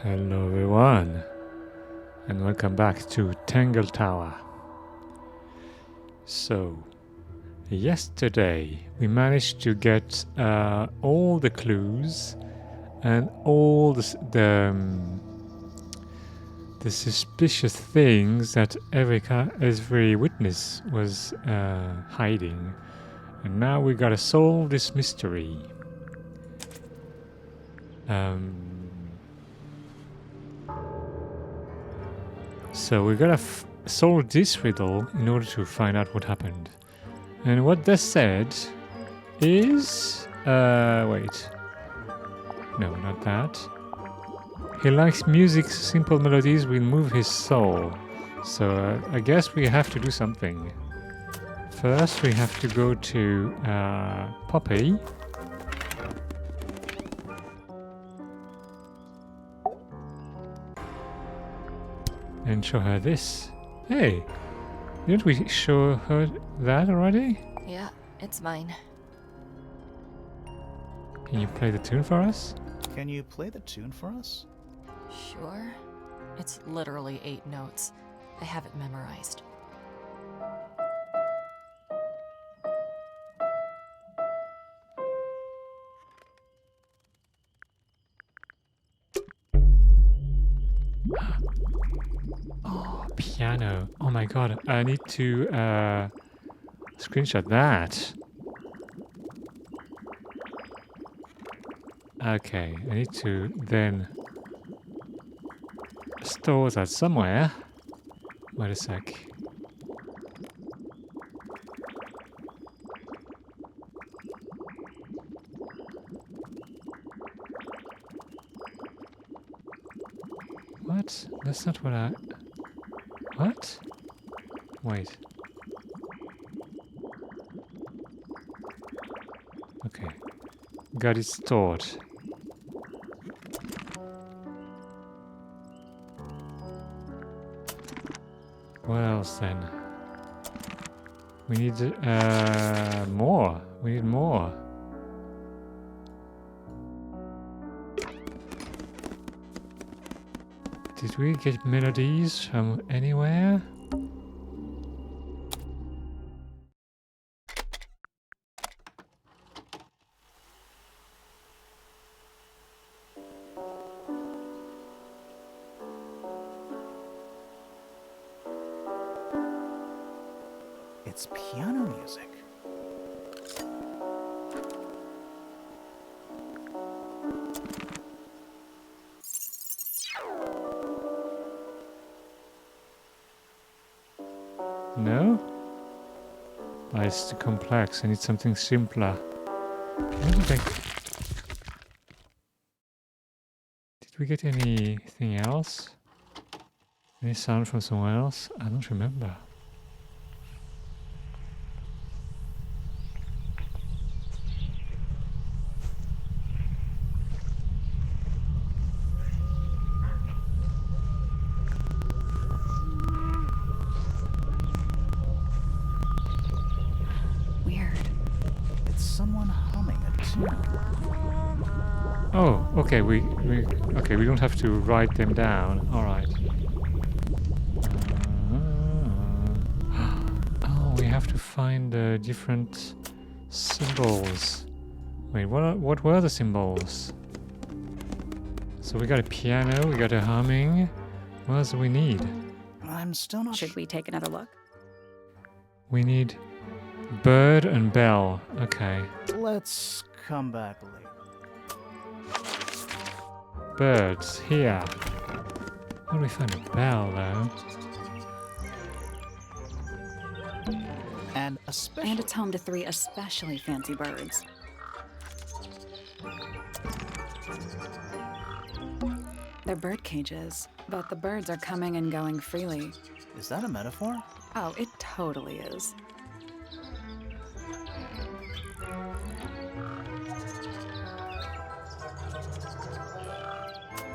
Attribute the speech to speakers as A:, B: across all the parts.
A: Hello everyone, and welcome back to Tangle Tower. So, yesterday we managed to get all the clues and all the suspicious things that every witness was hiding. And now we gotta solve this mystery. So we gotta solve this riddle in order to find out what happened. And what they said is... wait. No, not that. He likes music's simple melodies will move his soul. So I guess we have to do something. First we have to go to Poppy. And show her this. Hey! Didn't we show her that already?
B: Yeah, it's mine.
A: Can you play the tune for us?
C: Can you play the tune for us?
B: Sure. It's literally 8 notes. I have it memorized.
A: Oh, piano. Oh my god, I need to screenshot that. Okay, I need to then store that somewhere. Wait a sec. What? That's not what I... What? Wait. Okay. Got it stored. What else then? We need more. We need more. Did we get melodies from anywhere?
C: It's piano music.
A: No? Oh, it's too complex. I need something simpler. Did we get anything else? Any sound from someone else? I don't remember.
B: Weird.
C: It's someone humming a tune.
A: Oh, okay. We don't have to write them down. All right. Oh, we have to find the different symbols. Wait, what were the symbols? So we got a piano, we got a humming. What else do we need?
C: I'm still not
D: Should we take another look?
A: We need bird and bell. Okay.
C: Let's come back later.
A: Birds, here. How do we find a bell, though?
C: And especially...
D: And it's home to 3 especially fancy birds. They're bird cages, but the birds are coming and going freely.
C: Is that a metaphor?
D: Oh, it totally is.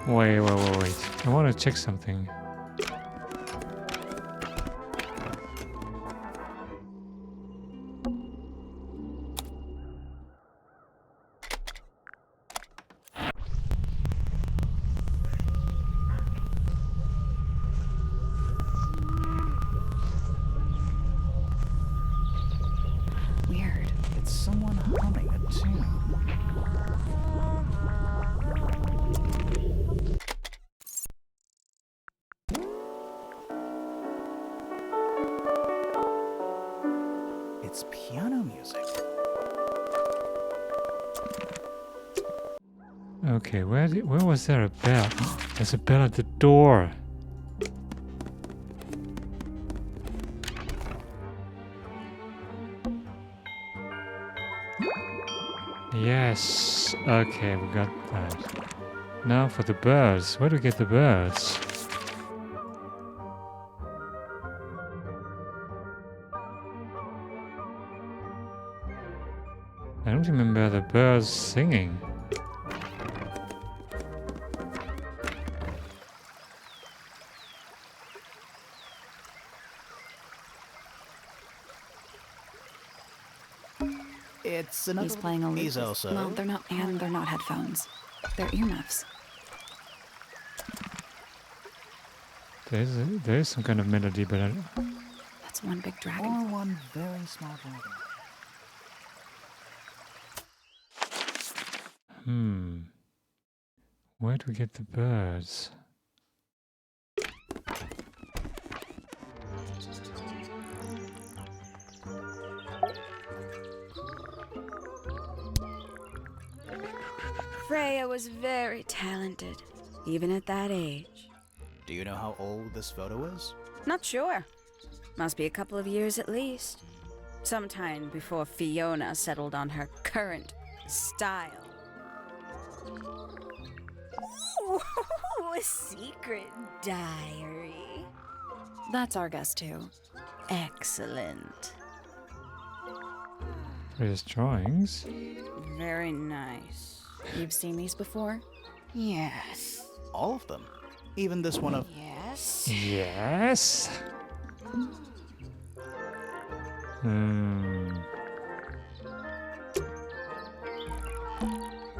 A: Wait. I want to check something.
C: It's piano music.
A: Okay, where was there a bell? There's a bell at the door. Yes. Okay, we got that. Now for the birds. Where do we get the birds? I don't remember the birds singing.
C: It's another.
D: He's playing a lute.
C: He's also.
D: Well, they're not, and they're not headphones. They're earmuffs.
A: There is some kind of melody, but I don't...
D: That's one big
C: Or
D: dragon.
C: one very small dragon.
A: Where do we get the birds?
E: Freya was very talented, even at that age.
C: Do you know how old this photo is?
E: Not sure. Must be a couple of years at least. Sometime before Fiona settled on her current style. Ooh, a secret diary.
D: That's our guess, too.
E: Excellent.
A: There's drawings.
E: Very nice.
D: You've seen these before?
E: Yes.
C: All of them. Even this one of.
E: Yes.
A: Yes.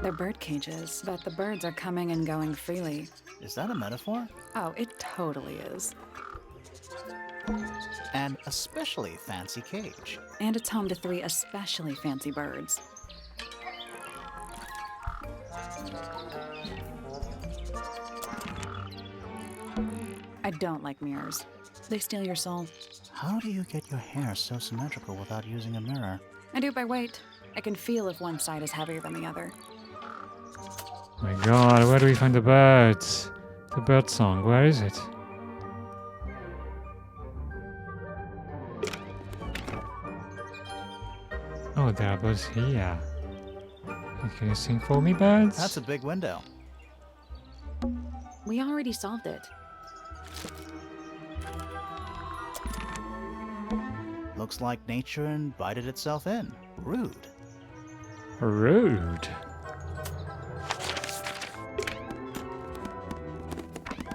D: They're bird cages, but the birds are coming and going freely.
C: Is that a metaphor?
D: Oh, it totally is.
C: An especially fancy cage.
D: And it's home to 3 especially fancy birds. I don't like mirrors. They steal your soul.
C: How do you get your hair so symmetrical without using a mirror?
D: I do by weight. I can feel if one side is heavier than the other.
A: My god, where do we find the birds? The bird song, where is it? Oh, there are birds here. Can you sing for me, birds?
C: That's a big window.
D: We already solved it.
C: Looks like nature invited itself in. Rude.
A: Rude.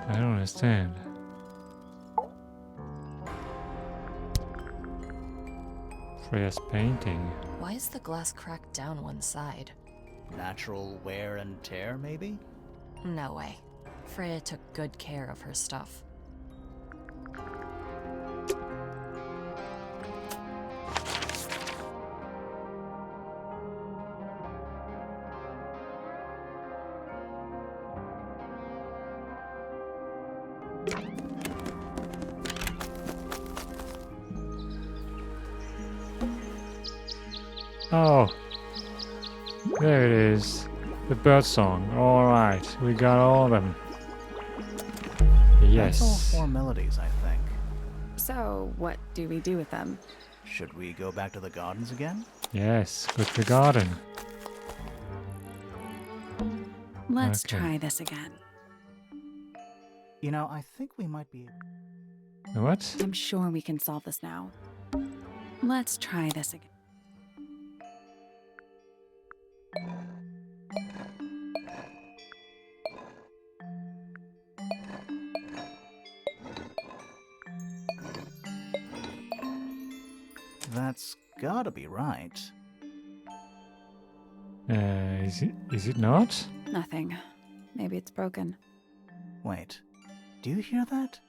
A: I don't understand. Freya's painting.
B: Why is the glass cracked down one side?
C: Natural wear and tear, maybe?
B: No way. Freya took good care of her stuff.
A: Oh, there it is. The bird song. All right, we got all of them. Yes.
C: That's all 4 melodies, I think.
D: So, what do we do with them?
C: Should we go back to the gardens again?
A: Yes, with the garden.
D: Let's
A: Okay.
D: try this again.
C: You know, I think we might be.
A: What?
D: I'm sure we can solve this now. Let's try this again.
C: That's gotta be right.
A: Is it not?
D: Nothing. Maybe it's broken.
C: Wait, do you hear that?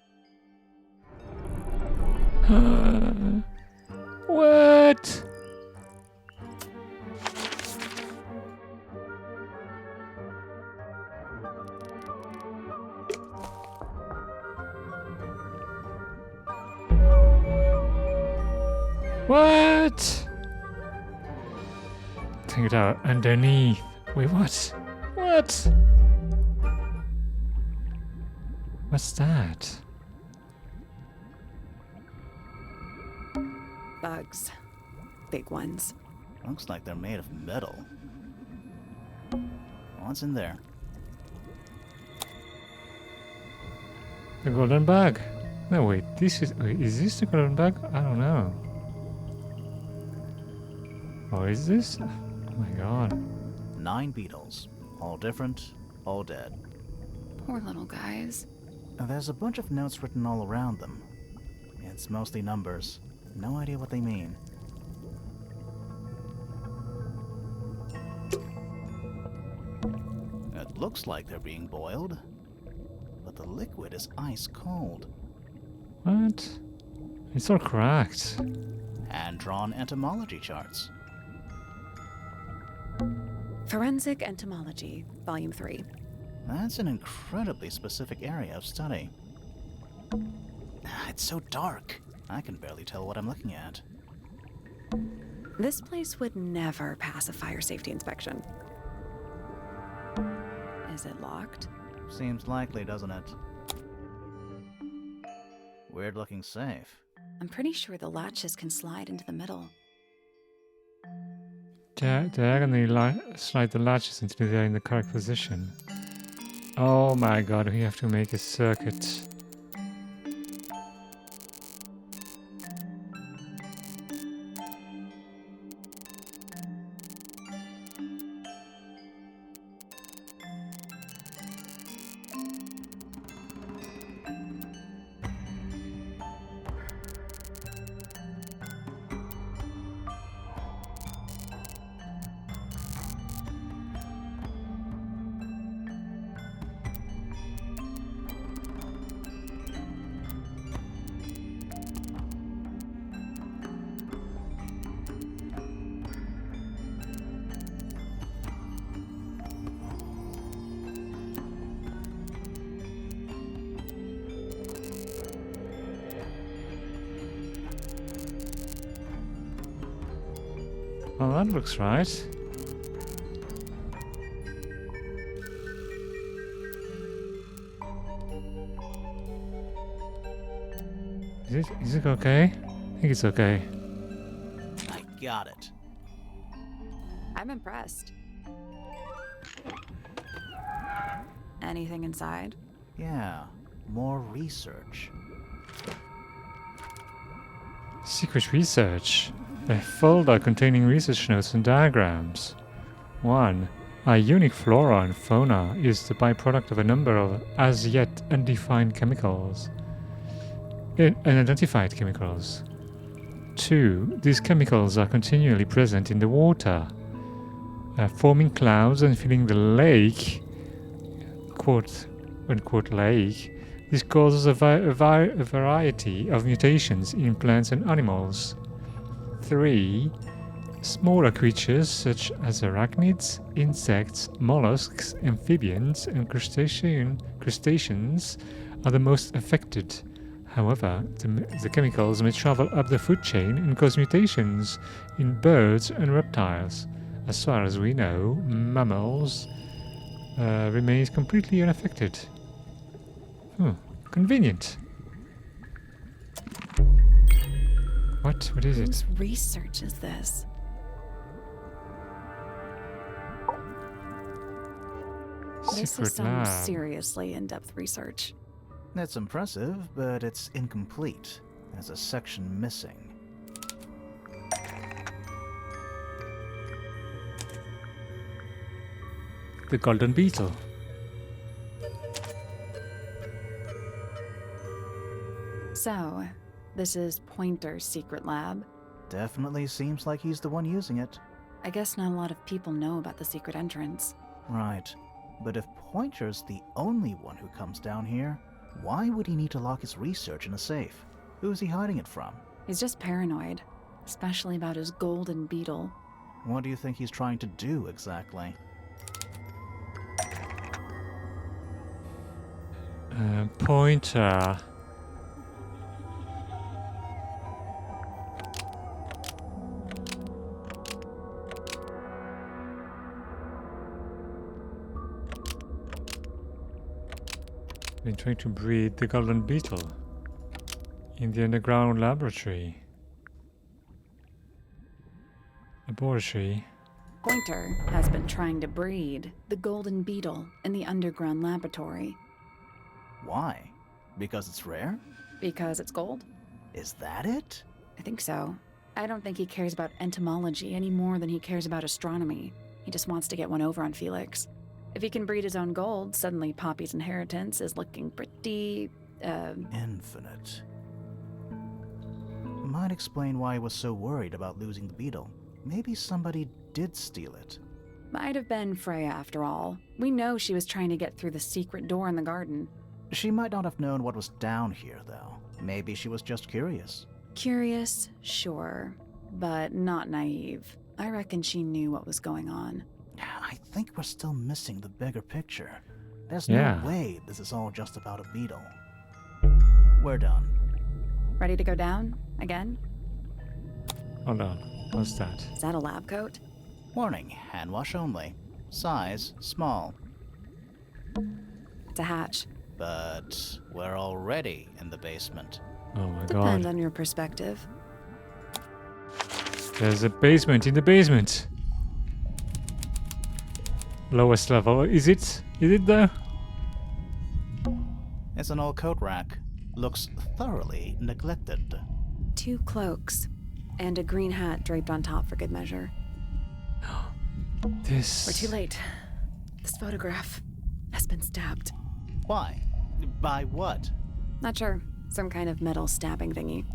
A: What? What? Take it out underneath. Wait, what? What? What's that?
D: Bugs. Big ones.
C: Looks like they're made of metal. What's in there?
A: The golden bag. No, wait. Is this the golden bag? I don't know. Or is this? Oh my god.
C: 9 beetles. All different, all dead.
D: Poor little guys.
C: There's a bunch of notes written all around them. It's mostly numbers. No idea what they mean. It looks like they're being boiled, but the liquid is ice cold.
A: What? It's all cracked.
C: Hand-drawn entomology charts.
D: Forensic Entomology, Volume 3.
C: That's an incredibly specific area of study. It's so dark. I can barely tell what I'm looking at.
D: This place would never pass a fire safety inspection. Is it locked?
C: Seems likely, doesn't it? Weird looking safe.
D: I'm pretty sure the latches can slide into the middle.
A: Diagonally slide the latches until they're in the correct position. Oh my god, we have to make a circuit. Well, that looks right. Is it okay? I think it's okay.
C: I got it.
D: I'm impressed. Anything inside?
C: Yeah, more research.
A: Secret research. A folder containing research notes and diagrams. 1. Our unique flora and fauna is the byproduct of a number of as yet undefined chemicals. Unidentified chemicals. 2. These chemicals are continually present in the water, forming clouds and filling the lake, quote unquote lake. This causes a variety of mutations in plants and animals. 3. Smaller creatures such as arachnids, insects, mollusks, amphibians, and crustaceans are the most affected. However, the chemicals may travel up the food chain and cause mutations in birds and reptiles. As far as we know, mammals remain completely unaffected. Convenient. What? What is it?
D: Whose research is this? This
A: Secret
D: is some
A: lab.
D: seriously in-depth research.
C: That's impressive, but it's incomplete. There's a section missing.
A: The golden beetle.
D: So, this is Pointer's secret lab.
C: Definitely seems like he's the one using it.
D: I guess not a lot of people know about the secret entrance.
C: Right. But if Pointer's the only one who comes down here, why would he need to lock his research in a safe? Who is he hiding it from?
D: He's just paranoid, especially about his golden beetle.
C: What do you think he's trying to do exactly?
A: Pointer. Been trying to breed the golden beetle in the underground laboratory. Laboratory.
D: Pointer has been trying to breed the golden beetle in the underground laboratory.
C: Why? Because it's rare?
D: Because it's gold?
C: Is that it?
D: I think so. I don't think he cares about entomology any more than he cares about astronomy. He just wants to get one over on Felix. If he can breed his own gold, suddenly Poppy's inheritance is looking pretty,
C: Infinite. Might explain why he was so worried about losing the beetle. Maybe somebody did steal it.
D: Might have been Freya after all. We know she was trying to get through the secret door in the garden.
C: She might not have known what was down here, though. Maybe she was just curious.
D: Curious, sure, but not naive. I reckon she knew what was going on.
C: I think we're still missing the bigger picture. There's
A: Yeah.
C: no way this is all just about a beetle. We're done.
D: Ready to go down? Again?
A: Hold on. What's that?
D: Is that a lab coat?
C: Warning, hand wash only. Size, small.
D: It's a hatch.
C: But we're already in the basement.
A: Oh my
D: Depends
A: god.
D: on your perspective.
A: There's a basement in the basement. Lowest level. Is it? Is it though?
C: It's an old coat rack. Looks thoroughly neglected.
D: 2 cloaks. And a green hat draped on top for good measure.
A: This.
D: We're too late. This photograph has been stabbed.
C: Why? By what?
D: Not sure. Some kind of metal stabbing thingy.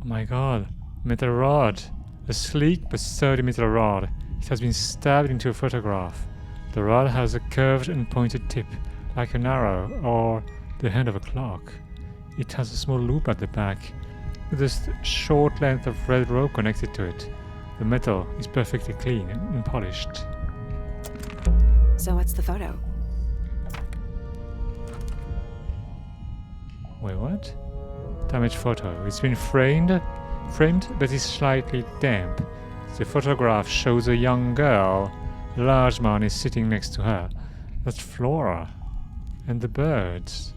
A: Oh my god. Metal rod. A sleek but sturdy metal rod. It has been stabbed into a photograph. The rod has a curved and pointed tip, like an arrow or the hand of a clock. It has a small loop at the back, with a short length of red rope connected to it. The metal is perfectly clean and polished.
D: So what's the photo?
A: Wait, what? Damaged photo. It's been framed, but is slightly damp. The photograph shows a young girl. A large man is sitting next to her. That's Flora. And the birds.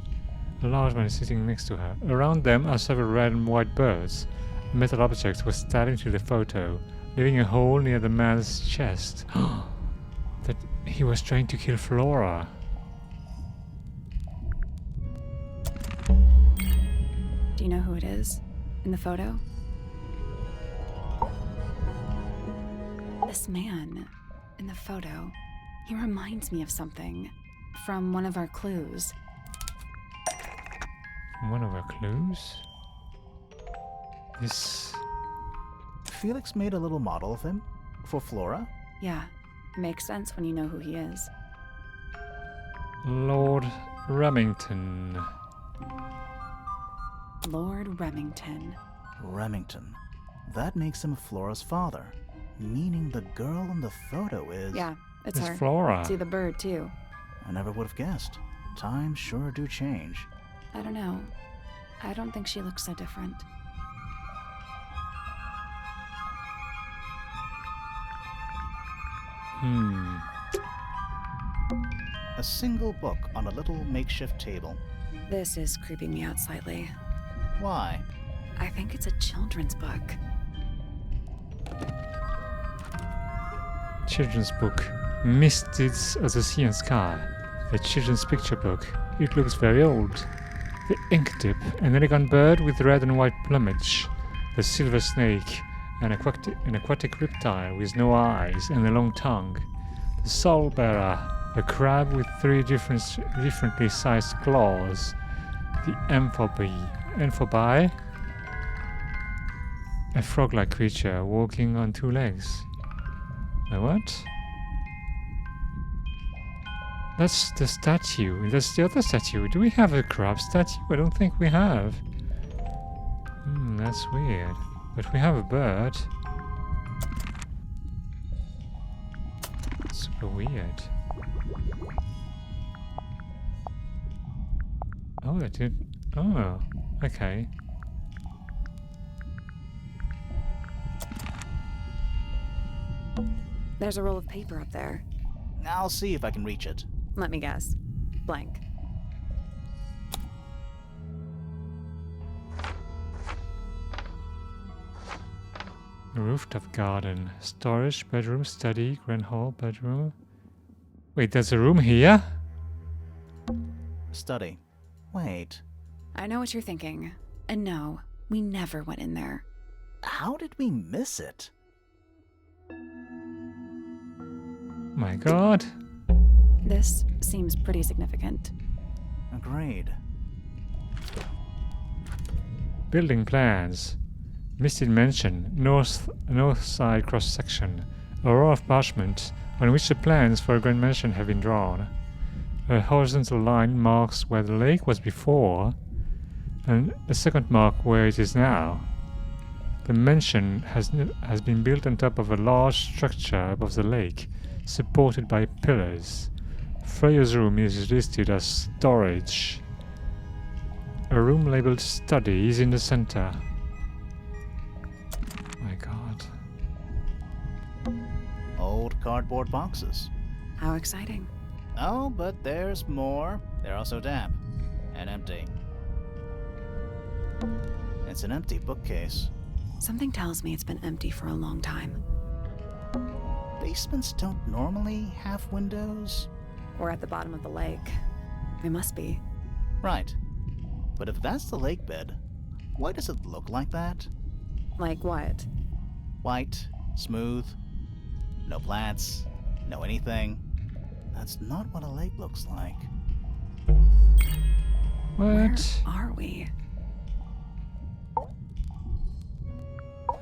A: A large man is sitting next to her. Around them are several red and white birds. A metal object was stabbed into the photo, leaving a hole near the man's chest. That he was trying to kill Flora.
D: Do you know who it is in the photo? This man in the photo, he reminds me of something from one of our clues.
A: One of our clues? This...
C: Felix made a little model of him? For Flora?
D: Yeah, it makes sense when you know who he is.
A: Lord Remington.
D: Lord Remington.
C: Remington. That makes him Flora's father. Meaning the girl in the photo is...
D: Yeah, it's
A: It's
D: her.
A: Flora.
D: See the bird, too.
C: I never would have guessed. Times sure do change.
D: I don't know. I don't think she looks so different.
C: A single book on a little makeshift table.
D: This is creeping me out slightly.
C: Why?
D: I think it's a children's book.
A: Children's book. Mists of the Sea and Sky. A children's picture book. It looks very old. The ink tip. An elegant bird with red and white plumage. The silver snake. An aquatic reptile with no eyes and a long tongue. The soul bearer. A crab with 3 differently sized claws. The amphibi. A frog-like creature walking on 2 legs. A what? That's the statue. That's the other statue. Do we have a crab statue? I don't think we have. That's weird. But we have a bird. Super weird. Oh, it did. Oh, okay.
D: There's a roll of paper up there.
C: I'll see if I can reach it.
D: Let me guess. Blank.
A: Rooftop garden. Storage, bedroom, study, grand hall, bedroom. Wait, there's a room here?
C: Study. Wait,
D: I know what you're thinking. And no, we never went in there.
C: how did we miss it?
A: My god.
D: This seems pretty significant.
C: Agreed.
A: Building plans. Misted Mansion, north side cross section. A row of parchment on which the plans for a grand mansion have been drawn. A horizontal line marks where the lake was before, and a second mark where it is now. The mansion has been built on top of a large structure above the lake, supported by pillars. Freya's room is listed as storage. A room labeled study is in the center. My god.
C: Old cardboard boxes.
D: How exciting.
C: Oh, but there's more. They're also damp. And empty. It's an empty bookcase.
D: Something tells me it's been empty for a long time.
C: Basements don't normally have windows.
D: We're at the bottom of the lake. We must be.
C: Right. But if that's the lake bed, why does it look like that?
D: Like what?
C: White, smooth, no plants, no anything. That's not what a lake looks like.
D: Where
A: What?
D: are we?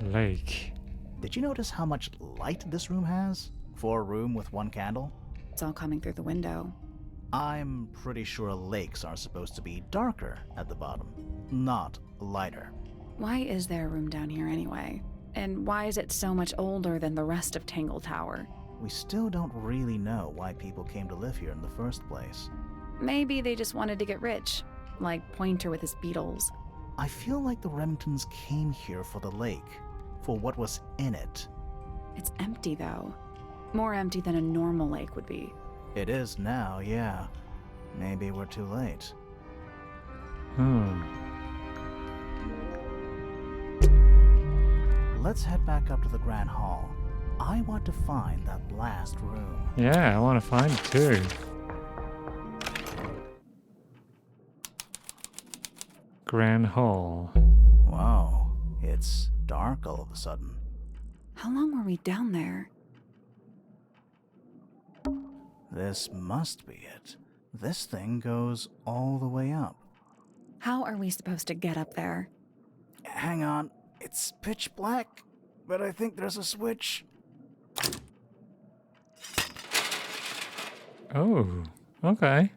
A: Lake.
C: Did you notice how much light this room has? For a room with one candle?
D: It's all coming through the window.
C: I'm pretty sure lakes are supposed to be darker at the bottom, not lighter.
D: Why is there a room down here anyway? And why is it so much older than the rest of Tangle Tower?
C: We still don't really know why people came to live here in the first place.
D: Maybe they just wanted to get rich, like Pointer with his beetles.
C: I feel like the Remingtons came here for the lake, for what was in it.
D: It's empty though. More empty than a normal lake would be.
C: It is now, yeah. Maybe we're too late. Let's head back up to the Grand Hall. I want to find that last room.
A: Yeah, I want to find it too. Grand Hall.
C: Wow, it's dark all of a sudden.
D: How long were we down there?
C: This must be it. This thing goes all the way up.
D: How are we supposed to get up there?
C: Hang on, it's pitch black, but I think there's a switch.
A: Oh, okay.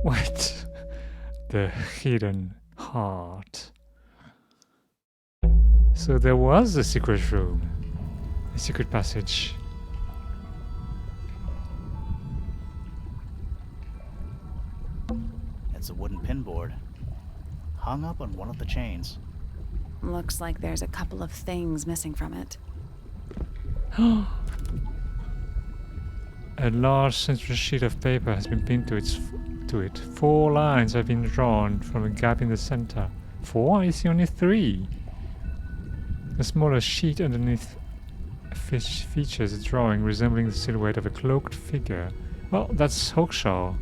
A: What? The hidden heart. So there was a secret room, a secret passage.
C: It's a wooden pinboard, hung up on one of the chains.
D: Looks like there's a couple of things missing from it.
A: A large central sheet of paper has been pinned to it. 4 lines have been drawn from a gap in the center. 4? I see only 3. A smaller sheet underneath features a drawing resembling the silhouette of a cloaked figure. Well, that's Hawkshaw.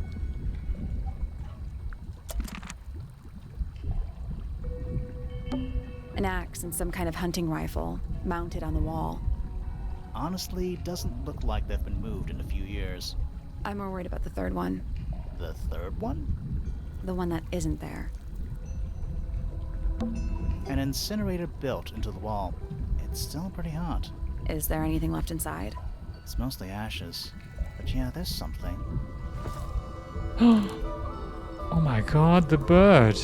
D: An axe and some kind of hunting rifle, mounted on the wall.
C: Honestly, doesn't look like they've been moved in a few years.
D: I'm more worried about the third one.
C: The third one?
D: The one that isn't there.
C: An incinerator built into the wall. It's still pretty hot.
D: Is there anything left inside?
C: It's mostly ashes. But yeah, there's something.
A: Oh my god, the bird!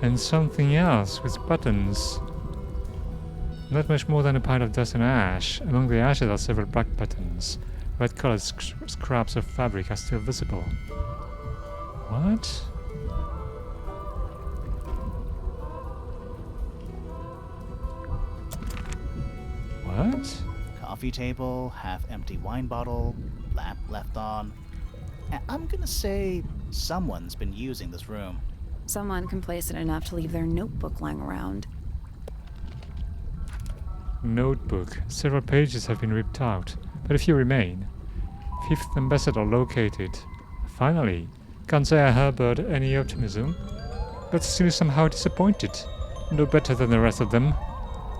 A: And something else with buttons. Not much more than a pile of dust and ash. Among the ashes are several black buttons. Red-colored scraps of fabric are still visible. What? What?
C: Coffee table, half-empty wine bottle, lamp left on. I'm gonna say someone's been using this room.
D: Someone complacent enough to leave their notebook lying around.
A: Notebook. Several pages have been ripped out, but a few remain. Fifth ambassador located. Finally. Can't say I harbored any optimism, but still somehow disappointed. No better than the rest of them.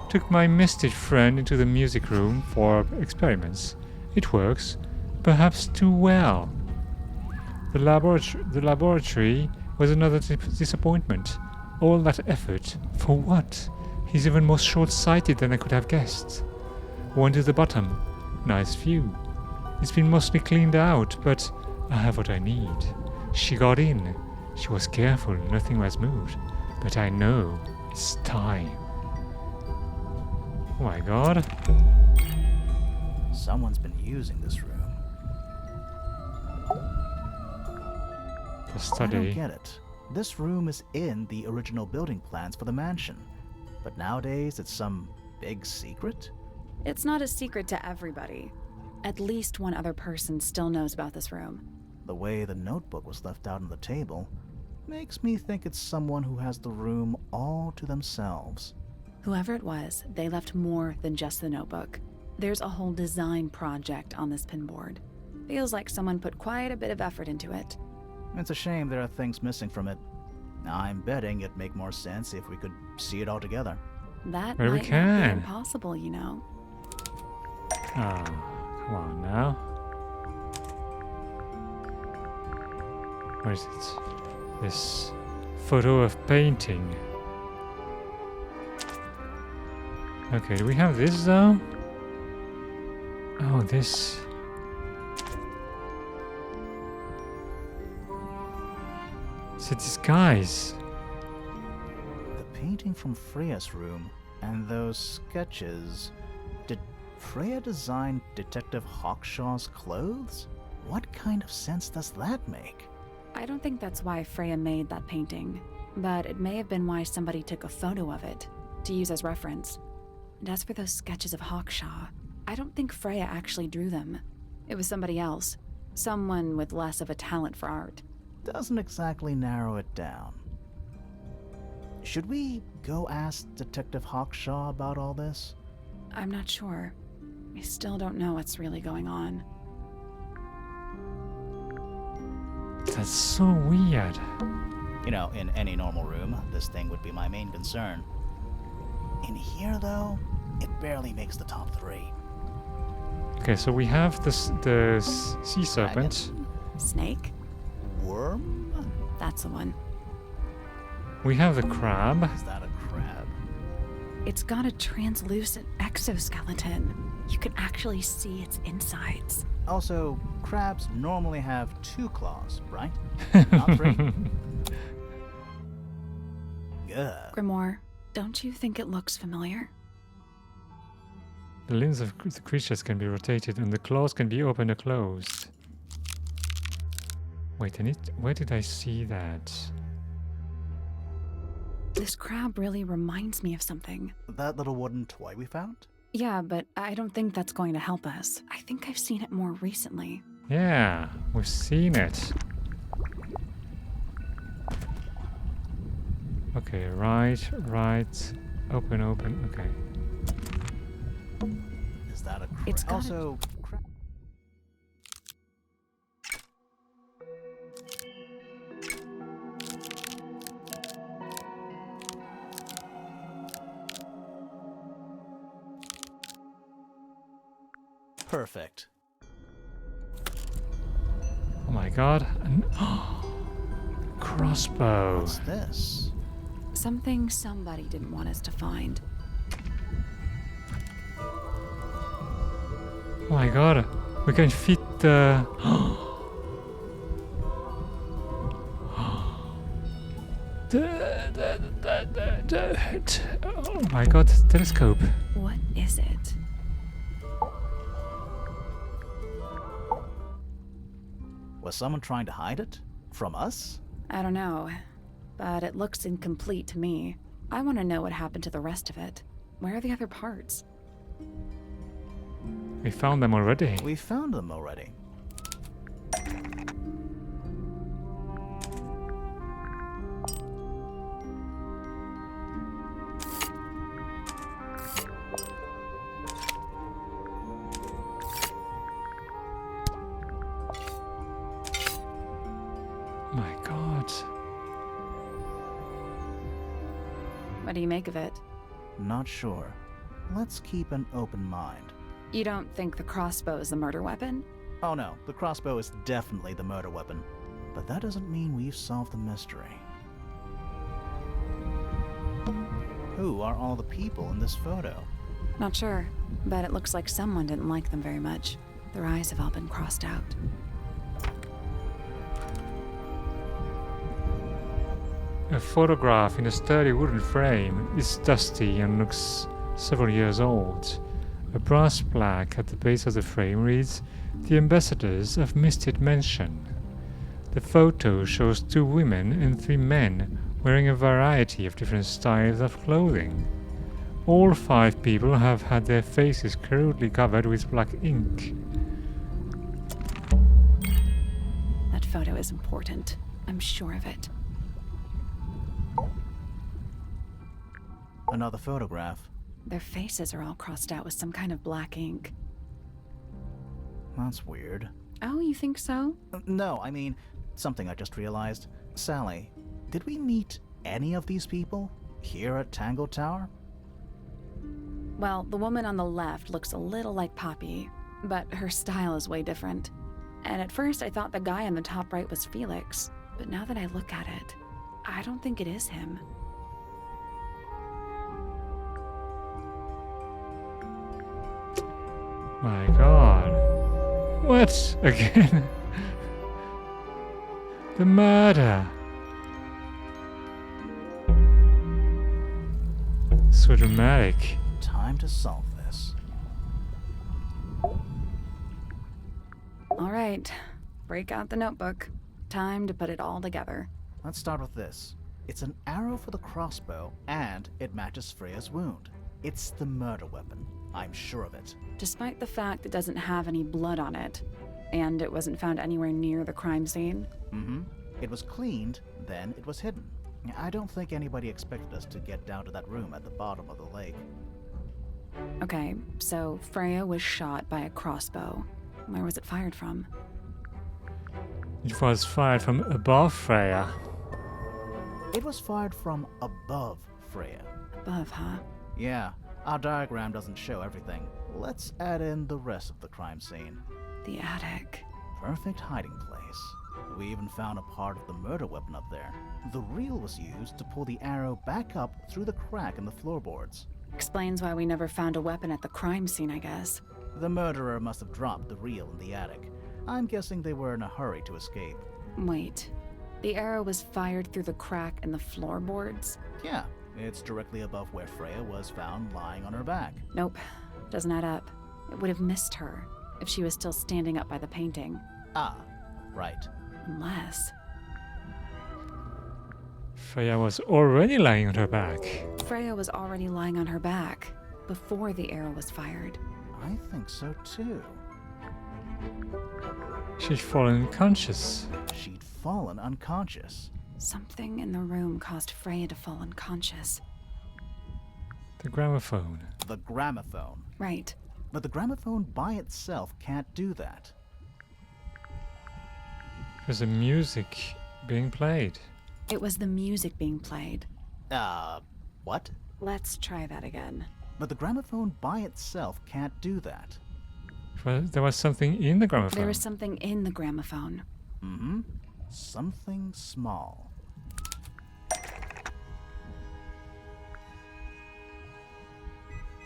A: Took my mystic friend into the music room for experiments. It works, perhaps too well. The laboratory was another disappointment. All that effort, for what? He's even more short-sighted than I could have guessed. One to the bottom. Nice view. It's been mostly cleaned out, but I have what I need. She got in. She was careful, nothing was moved. But I know it's time. Oh my god.
C: Someone's been using this room.
A: The
C: I don't
A: study.
C: get it. This room is in the original building plans for the mansion. But nowadays it's some big secret?
D: It's not a secret to everybody. At least one other person still knows about this room.
C: The way the notebook was left out on the table makes me think it's someone who has the room all to themselves.
D: Whoever it was, they left more than just the notebook. There's a whole design project on this pinboard. Feels like someone put quite a bit of effort into it.
C: It's a shame there are things missing from it. I'm betting it'd make more sense if we could see it all together.
D: That
A: Well, we
D: might not
A: can.
D: be impossible, you know.
A: Ah, come on now. Where is it? This photo of painting. Okay, do we have this though? Oh, this. It's a disguise.
C: The painting from Freya's room and those sketches. Did Freya design Detective Hawkshaw's clothes? What kind of sense does that make?
D: I don't think that's why Freya made that painting, but it may have been why somebody took a photo of it to use as reference. And as for those sketches of Hawkshaw, I don't think Freya actually drew them. It was somebody else, someone with less of a talent for art.
C: Doesn't exactly narrow it down. Should we go ask Detective Hawkshaw about all this?
D: I'm not sure. I still don't know what's really going on.
A: That's so weird.
C: You know, in any normal room, this thing would be my main concern. In here, though, it barely makes the top 3.
A: Okay, so we have the sea serpent.
D: Snake?
C: Worm?
D: That's the one.
A: We have the crab.
C: Is that a crab?
D: It's got a translucent exoskeleton. You can actually see its insides.
C: Also, crabs normally have 2 claws, right? Not 3? Good.
D: Grimoire, don't you think it looks familiar?
A: The limbs of the creatures can be rotated and the claws can be opened or closed. Wait, where did I see that?
D: This crab really reminds me of something.
C: That little wooden toy we found?
D: Yeah, but I don't think that's going to help us. I think I've seen it more recently.
A: Yeah, we've seen it. Okay, right, open, okay.
C: Is that a crab?
D: It's got
C: also, perfect.
A: Oh my god. Crossbow.
C: What's this?
D: Something somebody didn't want us to find.
A: Oh my god. We can fit the... Oh my god, telescope.
D: What is it?
C: Was someone trying to hide it? From us?
D: I don't know, but it looks incomplete to me. I want to know what happened to the rest of it. Where are the other parts?
A: We found them already.
C: We found them already.
A: My God.
D: What do you make of it?
C: Not sure. Let's keep an open mind.
D: You don't think the crossbow is the murder weapon?
C: Oh no, the crossbow is definitely the murder weapon. But that doesn't mean we've solved the mystery. Who are all the people in this photo?
D: Not sure, but it looks like someone didn't like them very much. Their eyes have all been crossed out.
A: A photograph in a sturdy wooden frame is dusty and looks several years old. A brass plaque at the base of the frame reads, "The Ambassadors of Misted Mansion." The photo shows 2 women and 3 men wearing a variety of different styles of clothing. All 5 people have had their faces crudely covered with black ink.
D: That photo is important. I'm sure of it.
C: Another photograph.
D: Their faces are all crossed out with some kind of black ink.
C: That's weird.
D: Oh, you think so?
C: No, I mean, something I just realized. Sally, did we meet any of these people here at Tangle Tower?
D: Well, the woman on the left looks a little like Poppy, but her style is way different. And at first I thought the guy on the top right was Felix, but now that I look at it, I don't think it is him.
A: My God. What? Again? The murder. So dramatic.
C: Time to solve this.
D: All right, break out the notebook. Time to put it all together.
C: Let's start with this. It's an arrow for the crossbow, and it matches Freya's wound. It's the murder weapon. I'm sure of it.
D: Despite the fact it doesn't have any blood on it, and it wasn't found anywhere near the crime scene.
C: Mm-hmm. It was cleaned, then it was hidden. I don't think anybody expected us to get down to that room at the bottom of the lake.
D: Okay, so Freya was shot by a crossbow. Where was it fired from?
A: It was fired from above Freya.
C: It was fired from above Freya.
D: Above, huh?
C: Yeah, our diagram doesn't show everything. Let's add in the rest of the crime scene.
D: The attic.
C: Perfect hiding place. We even found a part of the murder weapon up there. The reel was used to pull the arrow back up through the crack in the floorboards.
D: Explains why we never found a weapon at the crime scene, I guess.
C: The murderer must have dropped the reel in the attic. I'm guessing they were in a hurry to escape.
D: Wait. The arrow was fired through the crack in the floorboards?
C: Yeah, it's directly above where Freya was found lying on her back.
D: Nope. Doesn't add up. It would have missed her if she was still standing up by the painting.
C: Ah, right.
D: Unless...
A: Freya was already lying on her back.
D: Freya was already lying on her back before the arrow was fired.
C: I think so too.
A: She'd fallen unconscious.
C: She'd fallen unconscious.
D: Something in the room caused Freya to fall unconscious.
A: The gramophone.
C: The gramophone.
D: Right.
C: But the gramophone by itself can't do that.
A: There's the music being played.
D: It was the music being played.
C: What?
D: Let's try that again.
C: But the gramophone by itself can't do that.
A: Well, there was something in the gramophone.
D: There was something in the gramophone.
C: Mm-hmm. Something small.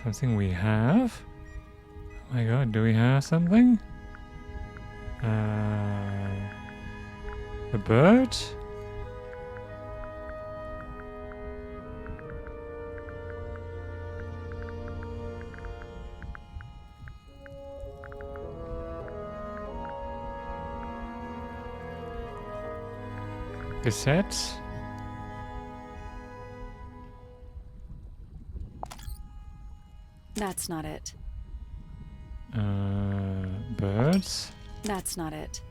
A: Something we have? Oh my God, do we have something? A bird? Cassette?
D: That's not it.
A: Birds.
D: That's not it.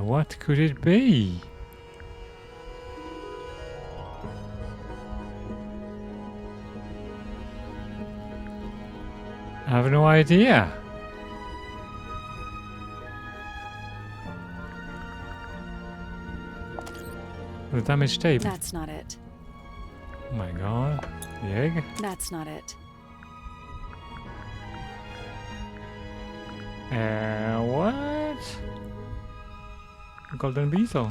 A: What could it be? I have no idea. The damaged tape.
D: That's not it.
A: Oh my god. The egg?
D: That's not it.
A: What? Golden beetle.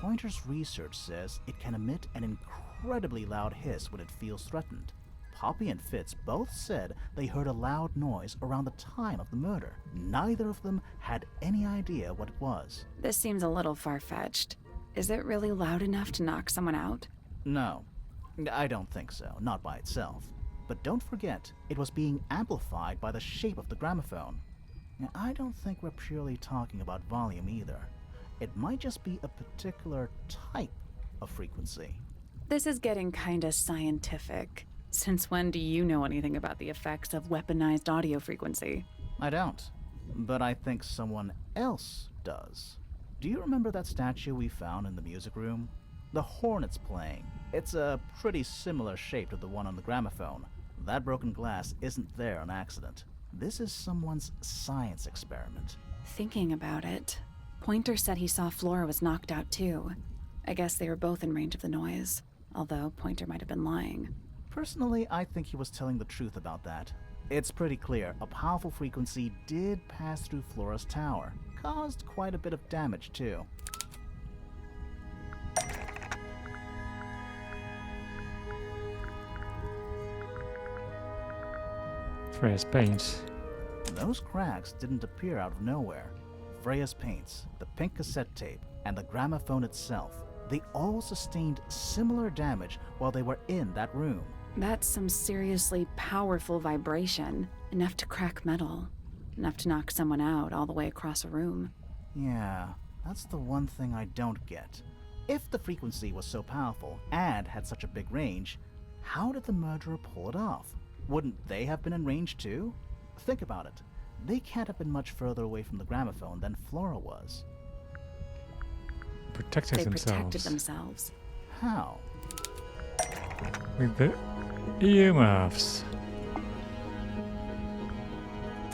C: Pointer's research says it can emit an incredibly loud hiss when it feels threatened. Poppy and Fitz both said they heard a loud noise around the time of the murder. Neither of them had any idea what it was.
D: This seems a little far-fetched. Is it really loud enough to knock someone out?
C: No, I don't think so, not by itself. But don't forget, it was being amplified by the shape of the gramophone. Now, I don't think we're purely talking about volume either. It might just be a particular type of frequency.
D: This is getting kinda scientific. Since when do you know anything about the effects of weaponized audio frequency?
C: I don't, but I think someone else does. Do you remember that statue we found in the music room? The horn it's playing. It's a pretty similar shape to the one on the gramophone. That broken glass isn't there on accident. This is someone's science experiment.
D: Thinking about it, Pointer said he saw Flora was knocked out too. I guess they were both in range of the noise, although Pointer might have been lying.
C: Personally, I think he was telling the truth about that. It's pretty clear a powerful frequency did pass through Flora's tower. Caused quite a bit of damage too.
A: Freya's paints.
C: Those cracks didn't appear out of nowhere. Freya's paints, the pink cassette tape, and the gramophone itself, they all sustained similar damage while they were in that room.
D: That's some seriously powerful vibration, enough to crack metal, enough to knock someone out all the way across a room.
C: Yeah, that's the one thing I don't get. If the frequency was so powerful and had such a big range, how did the murderer pull it off? Wouldn't they have been in range too? Think about it. They can't have been much further away from the gramophone than Flora was.
A: Protected
D: They
A: themselves.
D: protected themselves.
C: How?
A: With the earmuffs.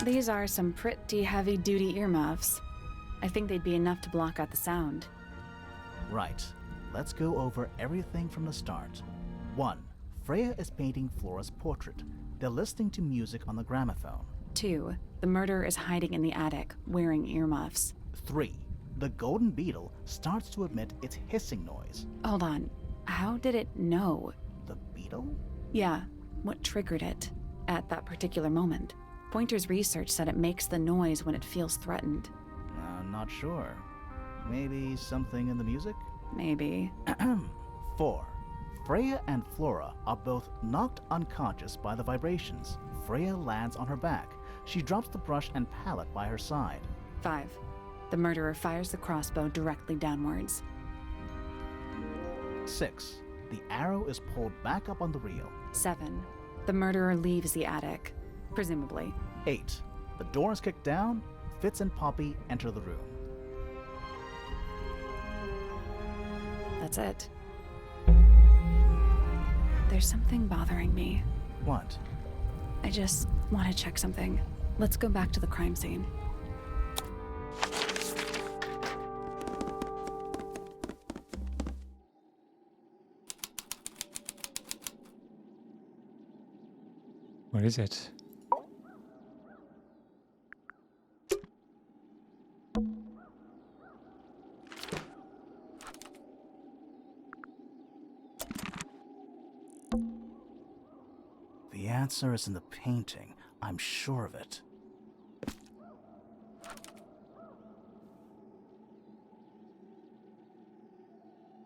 D: These are some pretty heavy-duty earmuffs. I think they'd be enough to block out the sound.
C: Right. Let's go over everything from the start. 1. Freya is painting Flora's portrait. They're listening to music on the gramophone.
D: 2. The murderer is hiding in the attic, wearing earmuffs.
C: 3. The golden beetle starts to emit its hissing noise.
D: Hold on. How did it know?
C: The beetle?
D: Yeah, what triggered it at that particular moment? Pointer's research said it makes the noise when it feels threatened.
C: Not sure. Maybe something in the music?
D: Maybe.
C: 4. Freya and Flora are both knocked unconscious by the vibrations. Freya lands on her back. She drops the brush and palette by her side.
D: 5. The murderer fires the crossbow directly downwards.
C: 6. The arrow is pulled back up on the reel.
D: 7. The murderer leaves the attic, presumably.
C: 8. The door is kicked down. Fitz and Poppy enter the room.
D: That's it. There's something bothering me.
C: What?
D: I just want to check something. Let's go back to the crime scene.
A: What is it?
C: The answer is in the painting. I'm sure of it.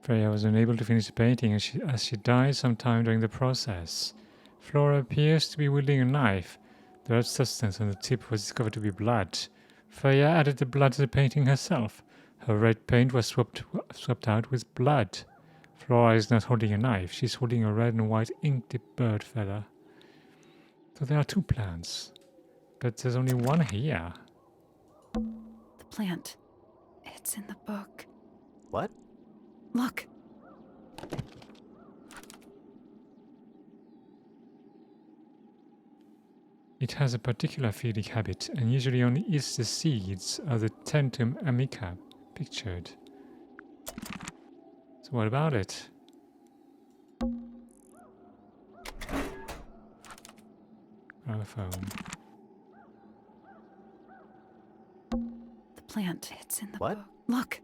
A: Freya was unable to finish the painting as she died sometime during the process. Flora appears to be wielding a knife. The red substance on the tip was discovered to be blood. Freya added the blood to the painting herself. Her red paint was swapped out with blood. Flora is not holding a knife. She's holding a red and white ink-dipped bird feather. So there are 2 plants. But there's only one here.
D: The plant. It's in the book.
C: What?
D: Look.
A: It has a particular feeding habit and usually only eats the seeds of the Tentum amica pictured. So what about it? Gramophone.
D: The plant. It's in the
C: What?
D: book. Look.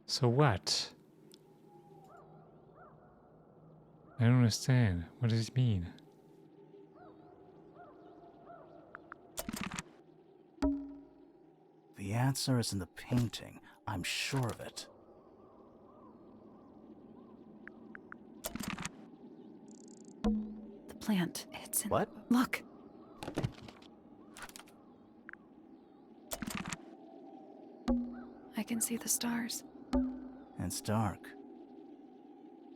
A: So what? I don't understand. What does it mean?
C: The answer is in the painting. I'm sure of it.
D: The plant. It's in
C: What?
D: the book. Look. I can see the stars.
C: It's dark.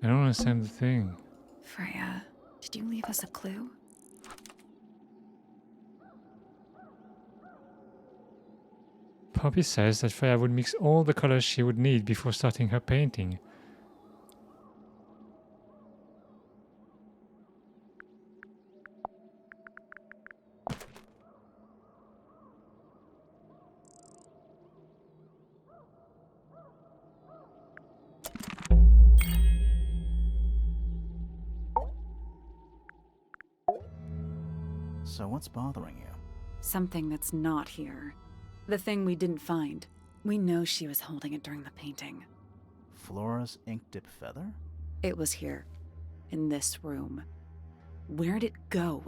A: I don't understand the thing.
D: Freya, did you leave us a clue?
A: Poppy says that Freya would mix all the colors she would need before starting her painting.
C: So what's bothering you?
D: Something that's not here. The thing we didn't find. We know she was holding it during the painting.
C: Flora's ink-dip feather?
D: It was here. In this room. Where'd it go?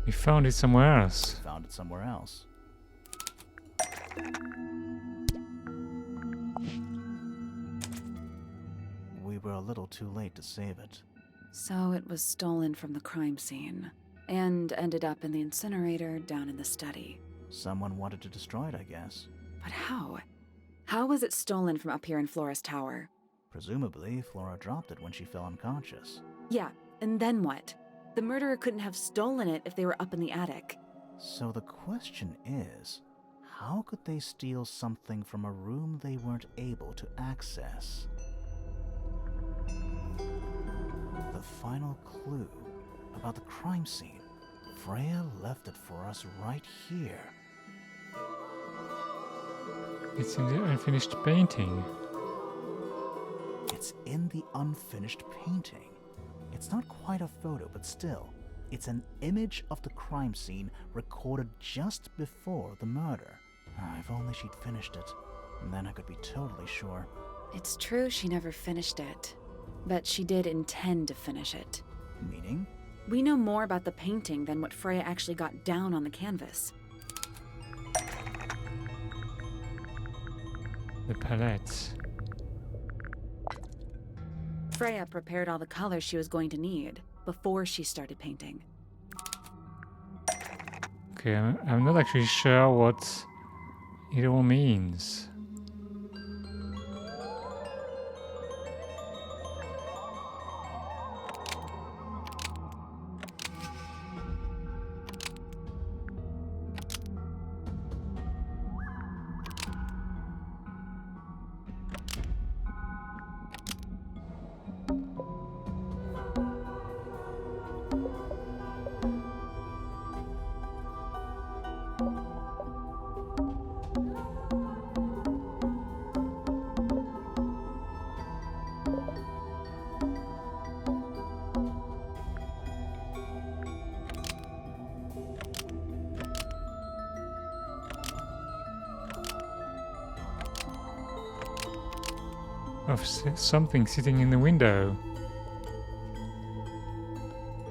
A: We found it somewhere else.
C: Found it somewhere else. We were a little too late to save it.
D: So it was stolen from the crime scene. And ended up in the incinerator down in the study.
C: Someone wanted to destroy it, I guess.
D: But how? How was it stolen from up here in Flora's tower?
C: Presumably, Flora dropped it when she fell unconscious.
D: Yeah, and then what? The murderer couldn't have stolen it if they were up in the attic.
C: So the question is, how could they steal something from a room they weren't able to access? The final clue about the crime scene. Freya left it for us right here.
A: It's in the unfinished painting.
C: It's in the unfinished painting. It's not quite a photo, but still, it's an image of the crime scene recorded just before the murder. If only she'd finished it, and then I could be totally sure.
D: It's true she never finished it, but she did intend to finish it.
C: Meaning?
D: We know more about the painting than what Freya actually got down on the canvas.
A: The palette.
D: Freya prepared all the colors she was going to need before she started painting.
A: Okay, I'm not actually sure what it all means. Of something sitting in the window.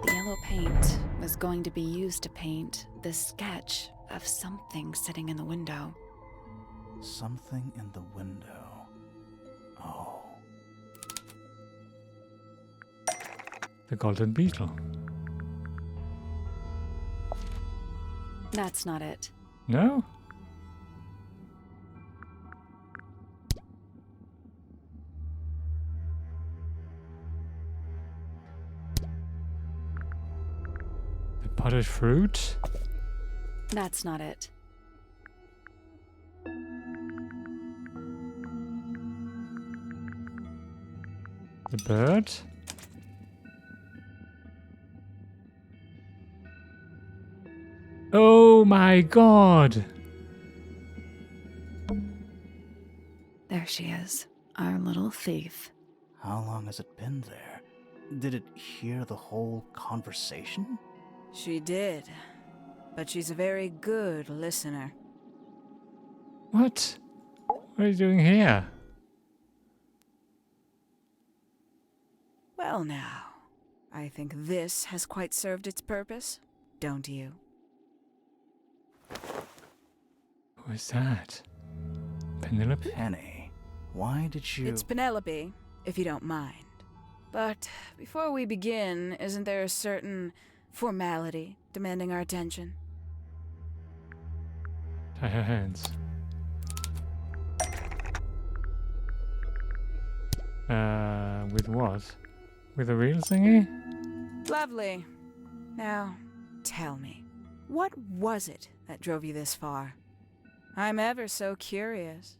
D: The yellow paint was going to be used to paint the sketch of something sitting in the window.
C: Something in the window. Oh.
A: The golden beetle.
D: That's not it.
A: No? The potted fruit?
D: That's not it.
A: The bird? Oh my god!
D: There she is, our little thief.
C: How long has it been there? Did it hear the whole conversation?
E: She did, but she's a very good listener.
A: What? What are you doing here?
E: Well now, I think this has quite served its purpose, don't you?
A: Who is that? Penelope?
C: Penny, why did you...
E: It's Penelope, if you don't mind. But before we begin, isn't there a certain formality demanding our attention?
A: Tie her hands. With what? With a real thingy?
E: Lovely. Now, tell me, what was it that drove you this far? I'm ever so curious.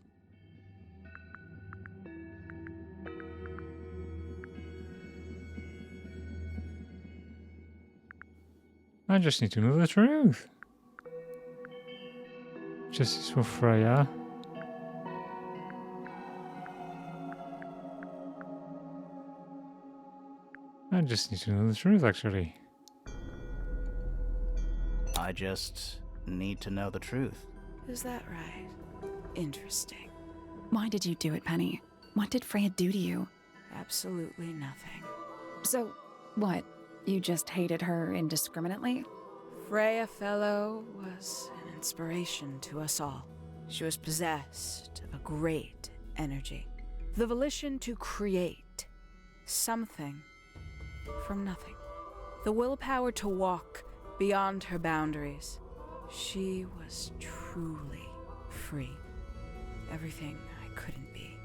A: I just need to know the truth. Justice for Freya. I just need to know the truth, actually.
C: I just need to know the truth.
E: Is that right? Interesting.
D: Why did you do it, Penny? What did Freya do to you?
E: Absolutely nothing.
D: So, what? You just hated her indiscriminately?
E: Freya Fellow was an inspiration to us all. She was possessed of a great energy, the volition to create something from nothing, the willpower to walk beyond her boundaries. She was truly free. Everything I couldn't be.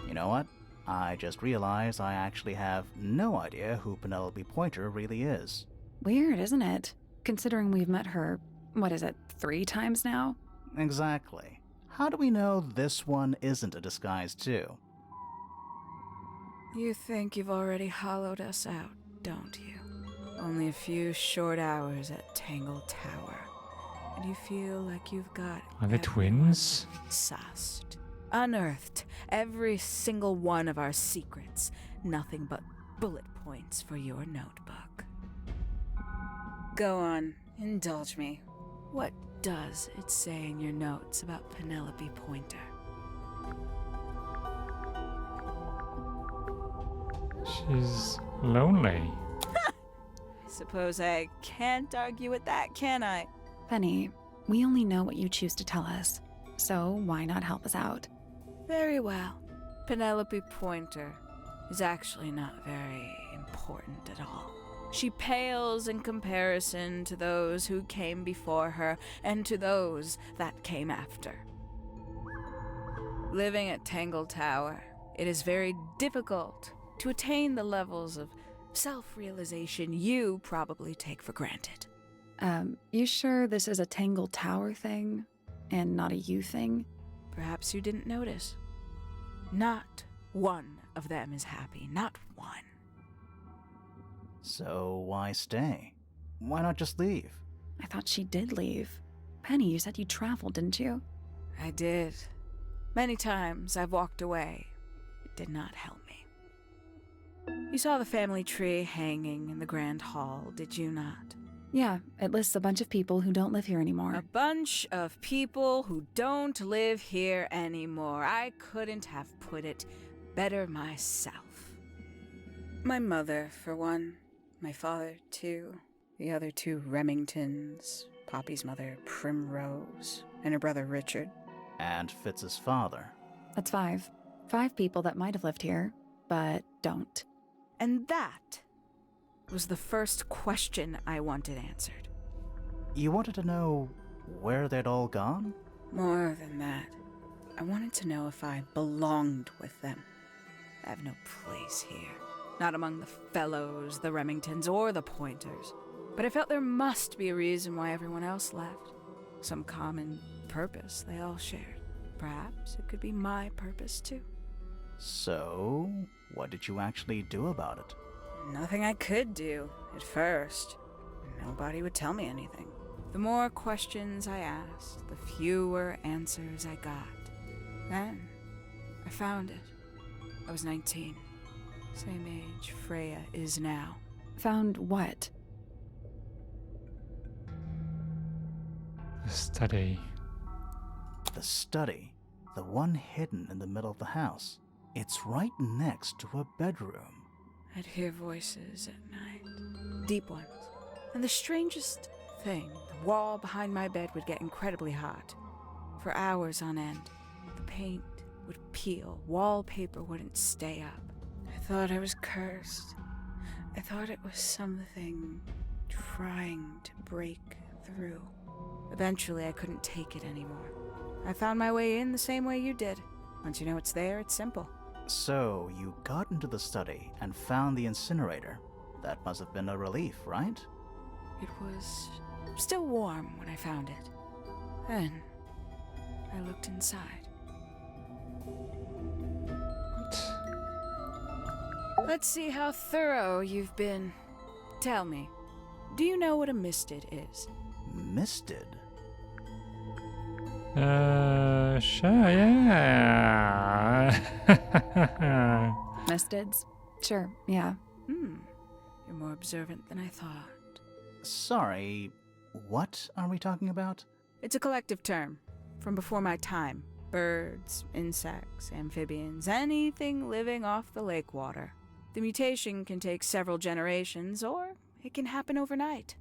C: You know what? I just realized I actually have no idea who Penelope Pointer really is.
D: Weird, isn't it? Considering we've met her, what is it, 3 times now?
C: Exactly. How do we know this one isn't a disguise too?
E: You think you've already hollowed us out, don't you? Only a few short hours at Tangle Tower, and you feel like you've got
A: Are they
E: everyone
A: twins?
E: sussed, unearthed every single one of our secrets. Nothing but bullet points for your notebook. Go on, indulge me. What does it say in your notes about Penelope Pointer?
A: She's lonely.
E: I suppose I can't argue with that, can I?
D: Penny, we only know what you choose to tell us, so why not help us out?
E: Very well. Penelope Pointer is actually not very important at all. She pales in comparison to those who came before her and to those that came after. Living at Tangle Tower, it is very difficult to attain the levels of self-realization you probably take for granted.
D: You sure this is a Tangle Tower thing, and not a you thing?
E: Perhaps you didn't notice. Not one of them is happy, not one.
C: So why stay? Why not just leave?
D: I thought she did leave. Penny, you said you traveled, didn't you?
E: I did. Many times I've walked away. It did not help me. You saw the family tree hanging in the grand hall, did you not?
D: Yeah, it lists a bunch of people who don't live here anymore.
E: A bunch of people who don't live here anymore. I couldn't have put it better myself. My mother, for one. My father, too. The other 2 Remingtons. Poppy's mother, Primrose. And her brother, Richard.
C: And Fitz's father.
D: That's 5. 5 people that might have lived here, but don't.
E: And that was the first question I wanted answered.
C: You wanted to know where they'd all gone?
E: More than that, I wanted to know if I belonged with them. I have no place here. Not among the Fellows, the Remingtons, or the Pointers. But I felt there must be a reason why everyone else left. Some common purpose they all shared. Perhaps it could be my purpose too.
C: So, what did you actually do about it?
E: Nothing I could do, at first. Nobody would tell me anything. The more questions I asked, the fewer answers I got. Then, I found it. I was 19. Same age Freya is now.
D: Found what?
A: The study.
C: The study. The one hidden in the middle of the house. It's right next to a bedroom.
E: I'd hear voices at night. Deep ones. And the strangest thing, the wall behind my bed would get incredibly hot. For hours on end. The paint would peel. Wallpaper wouldn't stay up. I thought I was cursed. I thought it was something trying to break through. Eventually, I couldn't take it anymore. I found my way in the same way you did. Once you know it's there, it's simple.
C: So, you got into the study and found the incinerator. That must have been a relief, right?
E: It was still warm when I found it. Then, I looked inside. Let's see how thorough you've been. Tell me, do you know what a misted is?
C: Misted?
A: Sure, yeah.
D: Mistids? Sure, yeah.
E: You're more observant than I thought.
C: Sorry, what are we talking about?
E: It's a collective term from before my time. Birds, insects, amphibians, anything living off the lake water. The mutation can take several generations, or it can happen overnight.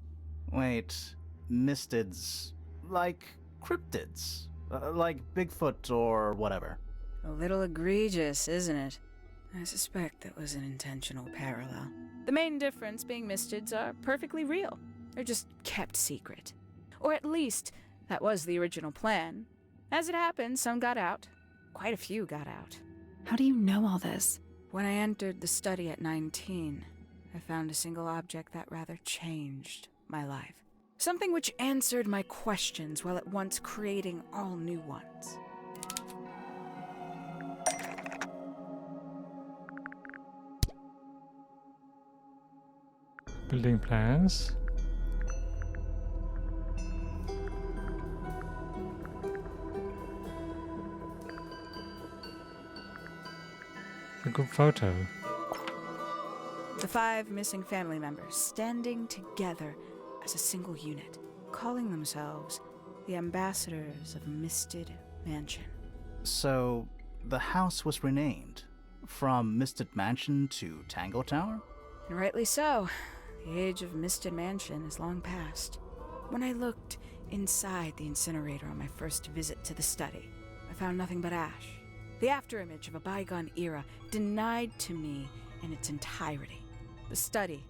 C: Wait, mistids, like cryptids, like Bigfoot or whatever.
E: A little egregious, isn't it? I suspect that was an intentional parallel. The main difference being mistids are perfectly real. They're just kept secret. Or at least, that was the original plan. As it happened, some got out. Quite a few got out.
D: How do you know all this?
E: When I entered the study at 19, I found a single object that rather changed my life. Something which answered my questions while at once creating all new ones.
A: Building plans. A group photo.
E: The 5 missing family members standing together as a single unit, calling themselves the ambassadors of Misted Mansion.
C: So, the house was renamed from Misted Mansion to Tangle Tower?
E: And rightly so. The age of Misted Mansion is long past. When I looked inside the incinerator on my first visit to the study, I found nothing but ash. The afterimage of a bygone era denied to me in its entirety. The study,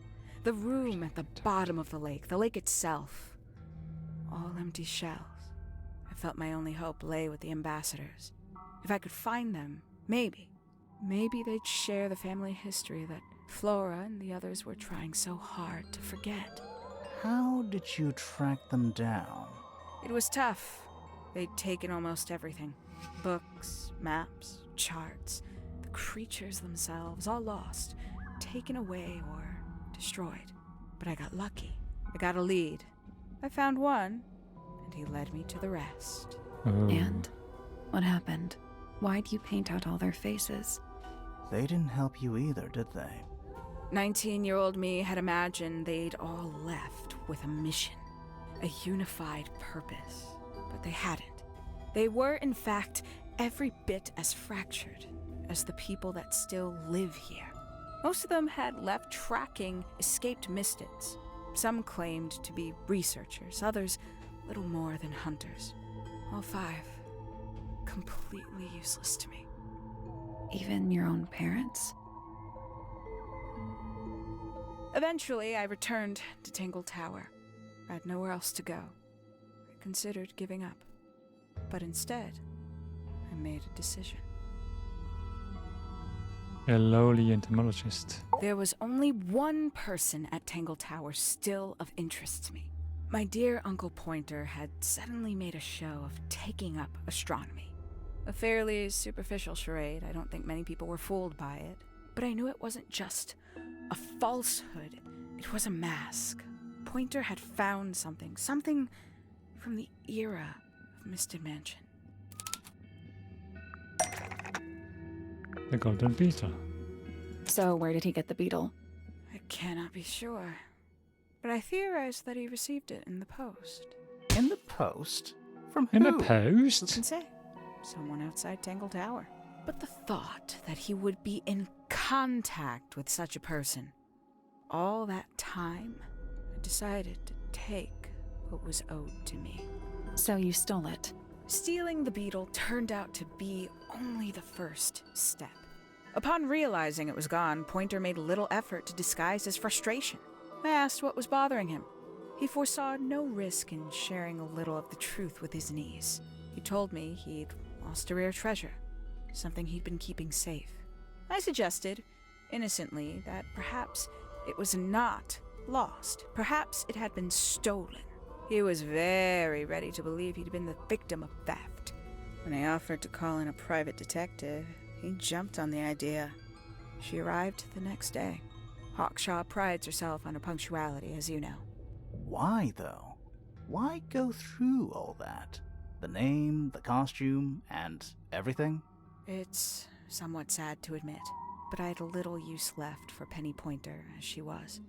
E: the room at the bottom of the lake itself, all empty shells. I felt my only hope lay with the ambassadors. If I could find them, maybe they'd share the family history that Flora and the others were trying so hard to forget.
C: How did you track them down?
E: It was tough. They'd taken almost everything. Books, maps, charts, the creatures themselves, all lost, taken away or destroyed. But I got lucky. I got a lead. I found one, and he led me to the rest.
A: Oh.
D: And what happened? Why'd you paint out all their faces?
C: They didn't help you either, did they?
E: 19-year-old me had imagined they'd all left with a mission, a unified purpose, but they hadn't. They were, in fact, every bit as fractured as the people that still live here. Most of them had left tracking escaped mistids. Some claimed to be researchers, others little more than hunters. All 5 completely useless to me.
D: Even your own parents?
E: Eventually, I returned to Tangle Tower. I had nowhere else to go. I considered giving up. But instead, I made a decision.
A: A lowly entomologist.
E: There was only one person at Tangle Tower still of interest to me. My dear Uncle Pointer had suddenly made a show of taking up astronomy. A fairly superficial charade. I don't think many people were fooled by it. But I knew it wasn't just a falsehood. It was a mask. Pointer had found something from the era of Misted Mansion.
A: The golden beetle.
D: So, where did he get the beetle?
E: I cannot be sure. But I theorize that he received it in the post.
C: In the post? From who?
A: In a
E: Who
A: post?
E: can say? Someone outside Tangle Tower. But the thought that he would be in contact with such a person, all that time, I decided to take what was owed to me.
D: So you stole it.
E: Stealing the beetle turned out to be only the first step. Upon realizing it was gone, Pointer made little effort to disguise his frustration. I asked what was bothering him. He foresaw no risk in sharing a little of the truth with his niece. He told me he'd lost a rare treasure, something he'd been keeping safe. I suggested, innocently, that perhaps it was not lost. Perhaps it had been stolen. He was very ready to believe he'd been the victim of theft. When I offered to call in a private detective, he jumped on the idea. She arrived the next day. Hawkshaw prides herself on her punctuality, as you know.
C: Why, though? Why go through all that? The name, the costume, and everything?
E: It's somewhat sad to admit, but I had little use left for Penny Pointer as she was.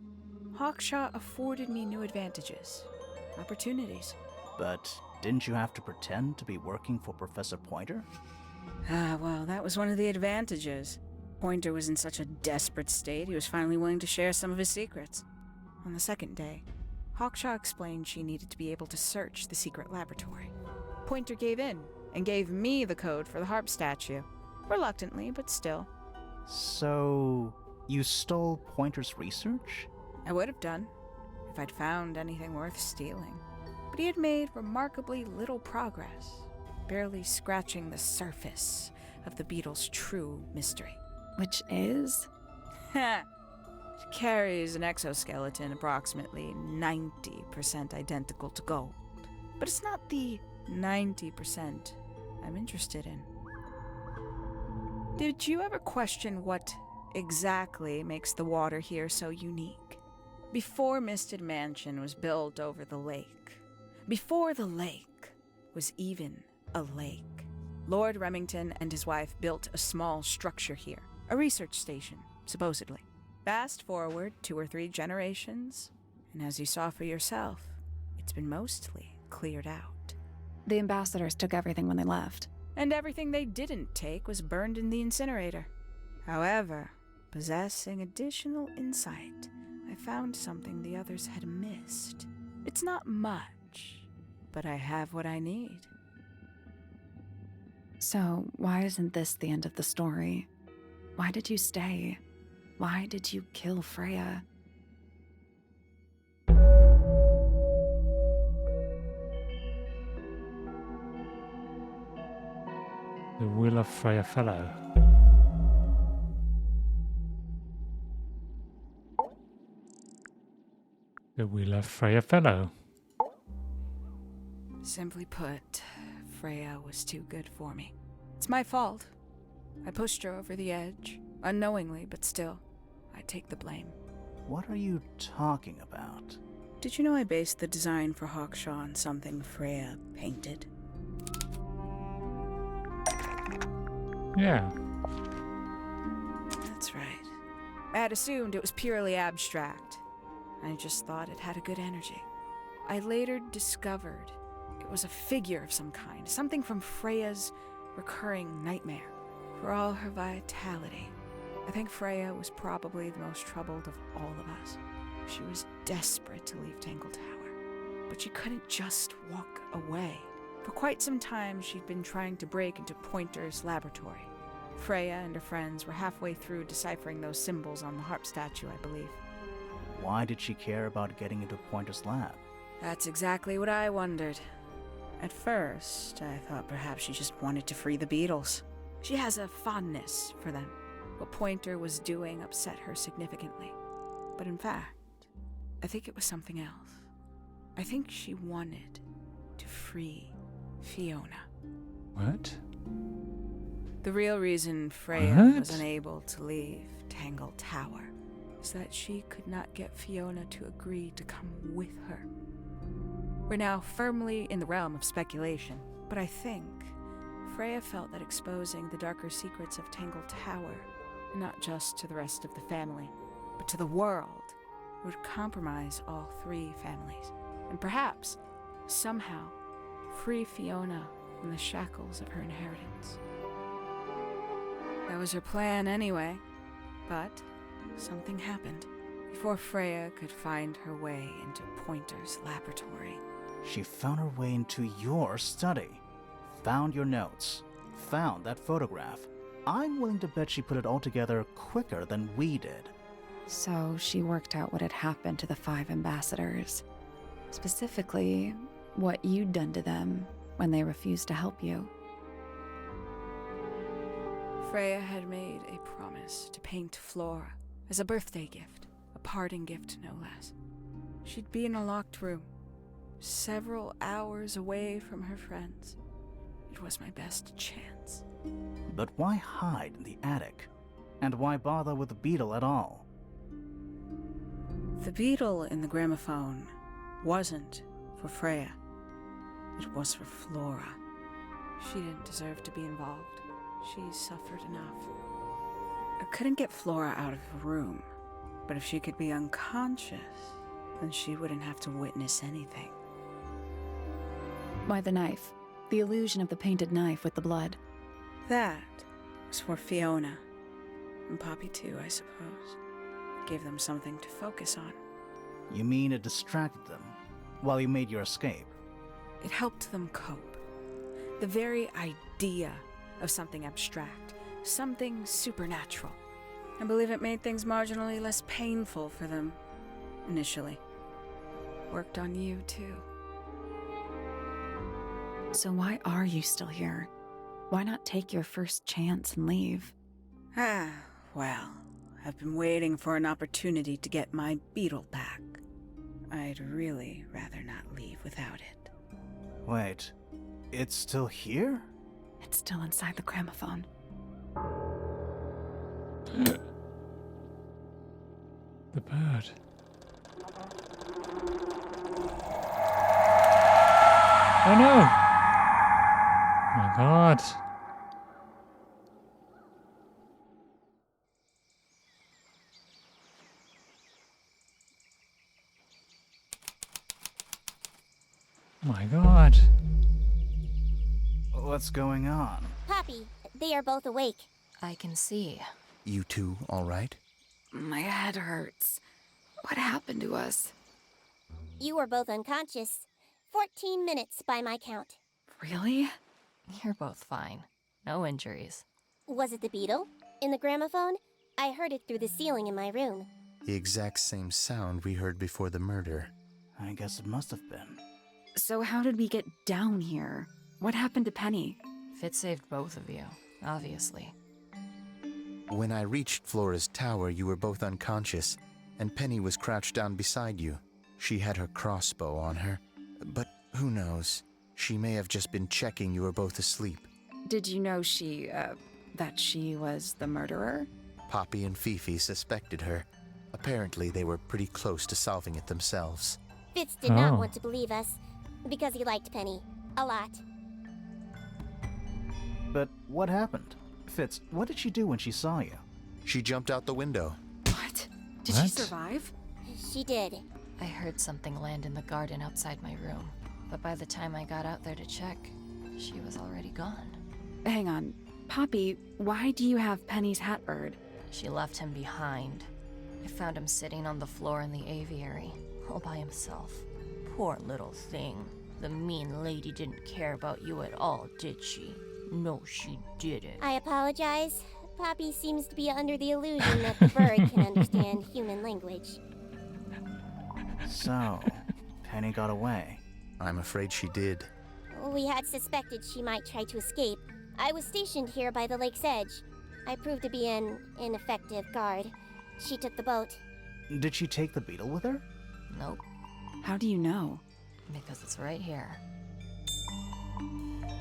E: Hawkshaw afforded me new advantages, opportunities.
C: But didn't you have to pretend to be working for Professor Pointer?
E: Well, that was one of the advantages. Pointer was in such a desperate state, he was finally willing to share some of his secrets. On the second day, Hawkshaw explained she needed to be able to search the secret laboratory. Pointer gave in and gave me the code for the harp statue. Reluctantly, but still.
C: So, you stole Pointer's research?
E: I would have done, if I'd found anything worth stealing. But he had made remarkably little progress, barely scratching the surface of the beetle's true mystery.
D: Which is?
E: It carries an exoskeleton approximately 90% identical to gold. But it's not the 90% I'm interested in. Did you ever question what exactly makes the water here so unique? Before Misted Mansion was built over the lake, before the lake was even a lake, Lord Remington and his wife built a small structure here, a research station, supposedly. Fast forward 2 or 3 generations, and as you saw for yourself, it's been mostly cleared out.
D: The ambassadors took everything when they left.
E: And everything they didn't take was burned in the incinerator. However, possessing additional insight, I found something the others had missed. It's not much, but I have what I need.
D: So, why isn't this the end of the story? Why did you stay? Why did you kill Freya?
A: The will of Freya Fellow. The will of Freya Fellow.
E: Simply put, Freya was too good for me. It's my fault. I pushed her over the edge, unknowingly, but still, I take the blame.
C: What are you talking about?
E: Did you know I based the design for Hawkshaw on something Freya painted?
A: Yeah.
E: That's right. I had assumed it was purely abstract. I just thought it had a good energy. I later discovered it was a figure of some kind, something from Freya's recurring nightmare. For all her vitality, I think Freya was probably the most troubled of all of us. She was desperate to leave Tangle Tower, but she couldn't just walk away. For quite some time, she'd been trying to break into Pointer's laboratory. Freya and her friends were halfway through deciphering those symbols on the harp statue, I believe.
C: Why did she care about getting into Pointer's lab?
E: That's exactly what I wondered. At first, I thought perhaps she just wanted to free the beetles. She has a fondness for them. What Pointer was doing upset her significantly. But in fact, I think it was something else. I think she wanted to free Fiona.
A: What?
E: The real reason Freya
A: What?
E: was unable to leave Tangle Tower is that she could not get Fiona to agree to come with her. We're now firmly in the realm of speculation, but I think Freya felt that exposing the darker secrets of Tangle Tower, not just to the rest of the family, but to the world, would compromise all three families, and perhaps, somehow, free Fiona from the shackles of her inheritance. That was her plan anyway, but something happened. Before Freya could find her way into Pointer's laboratory.
C: She found her way into your study, found your notes, found that photograph. I'm willing to bet she put it all together quicker than we did.
D: So she worked out what had happened to the 5 ambassadors. Specifically, what you'd done to them when they refused to help you.
E: Freya had made a promise to paint Flora as a birthday gift, a parting gift no less. She'd be in a locked room, several hours away from her friends. It was my best chance.
C: But why hide in the attic? And why bother with the beetle at all?
E: The beetle in the gramophone wasn't for Freya. It was for Flora. She didn't deserve to be involved. She suffered enough. I couldn't get Flora out of her room, but if she could be unconscious, then she wouldn't have to witness anything.
D: Why the knife? The illusion of the painted knife with the blood.
E: That was for Fiona. And Poppy too, I suppose. Gave them something to focus on.
C: You mean it distracted them while you made your escape?
E: It helped them cope. The very idea of something abstract, something supernatural. I believe it made things marginally less painful for them, initially. Worked on you, too.
D: So why are you still here? Why not take your first chance and leave?
E: Well, I've been waiting for an opportunity to get my beetle back. I'd really rather not leave without it.
C: Wait, it's still here?
D: It's still inside the gramophone.
A: The bird. Oh no! Oh my god. Oh my god.
C: What's going on?
F: Poppy, they are both awake.
B: I can see.
G: You two all right?
D: My head hurts. What happened to us?
F: You were both unconscious. 14 minutes by my count.
D: Really?
B: You're both fine. No injuries.
F: Was it the beetle? In the gramophone? I heard it through the ceiling in my room.
G: The exact same sound we heard before the murder.
C: I guess it must have been.
D: So how did we get down here? What happened to Penny?
B: Fitz saved both of you, obviously.
G: When I reached Flora's tower, you were both unconscious, and Penny was crouched down beside you. She had her crossbow on her, but who knows? She may have just been checking you were both asleep.
D: Did you know that she was the murderer?
G: Poppy and Fifi suspected her. Apparently, they were pretty close to solving it themselves.
F: Fitz did not want to believe us, because he liked Penny. A lot.
C: But what happened? Fitz, what did she do when she saw you?
G: She jumped out the window.
D: What? Did she
A: What?
D: survive?
F: She did.
B: I heard something land in the garden outside my room, but by the time I got out there to check, she was already gone.
D: Hang on. Poppy, why do you have Penny's hat bird?
B: She left him behind. I found him sitting on the floor in the aviary, all by himself. Poor little thing. The mean lady didn't care about you at all, did she? No, she didn't.
F: I apologize. Poppy seems to be under the illusion that the bird can understand human language.
C: So, Penny got away.
G: I'm afraid she did.
F: We had suspected she might try to escape. I was stationed here by the lake's edge. I proved to be an ineffective guard. She took the boat.
C: Did she take the beetle with her?
B: Nope,
D: How do you know?
B: because it's right here.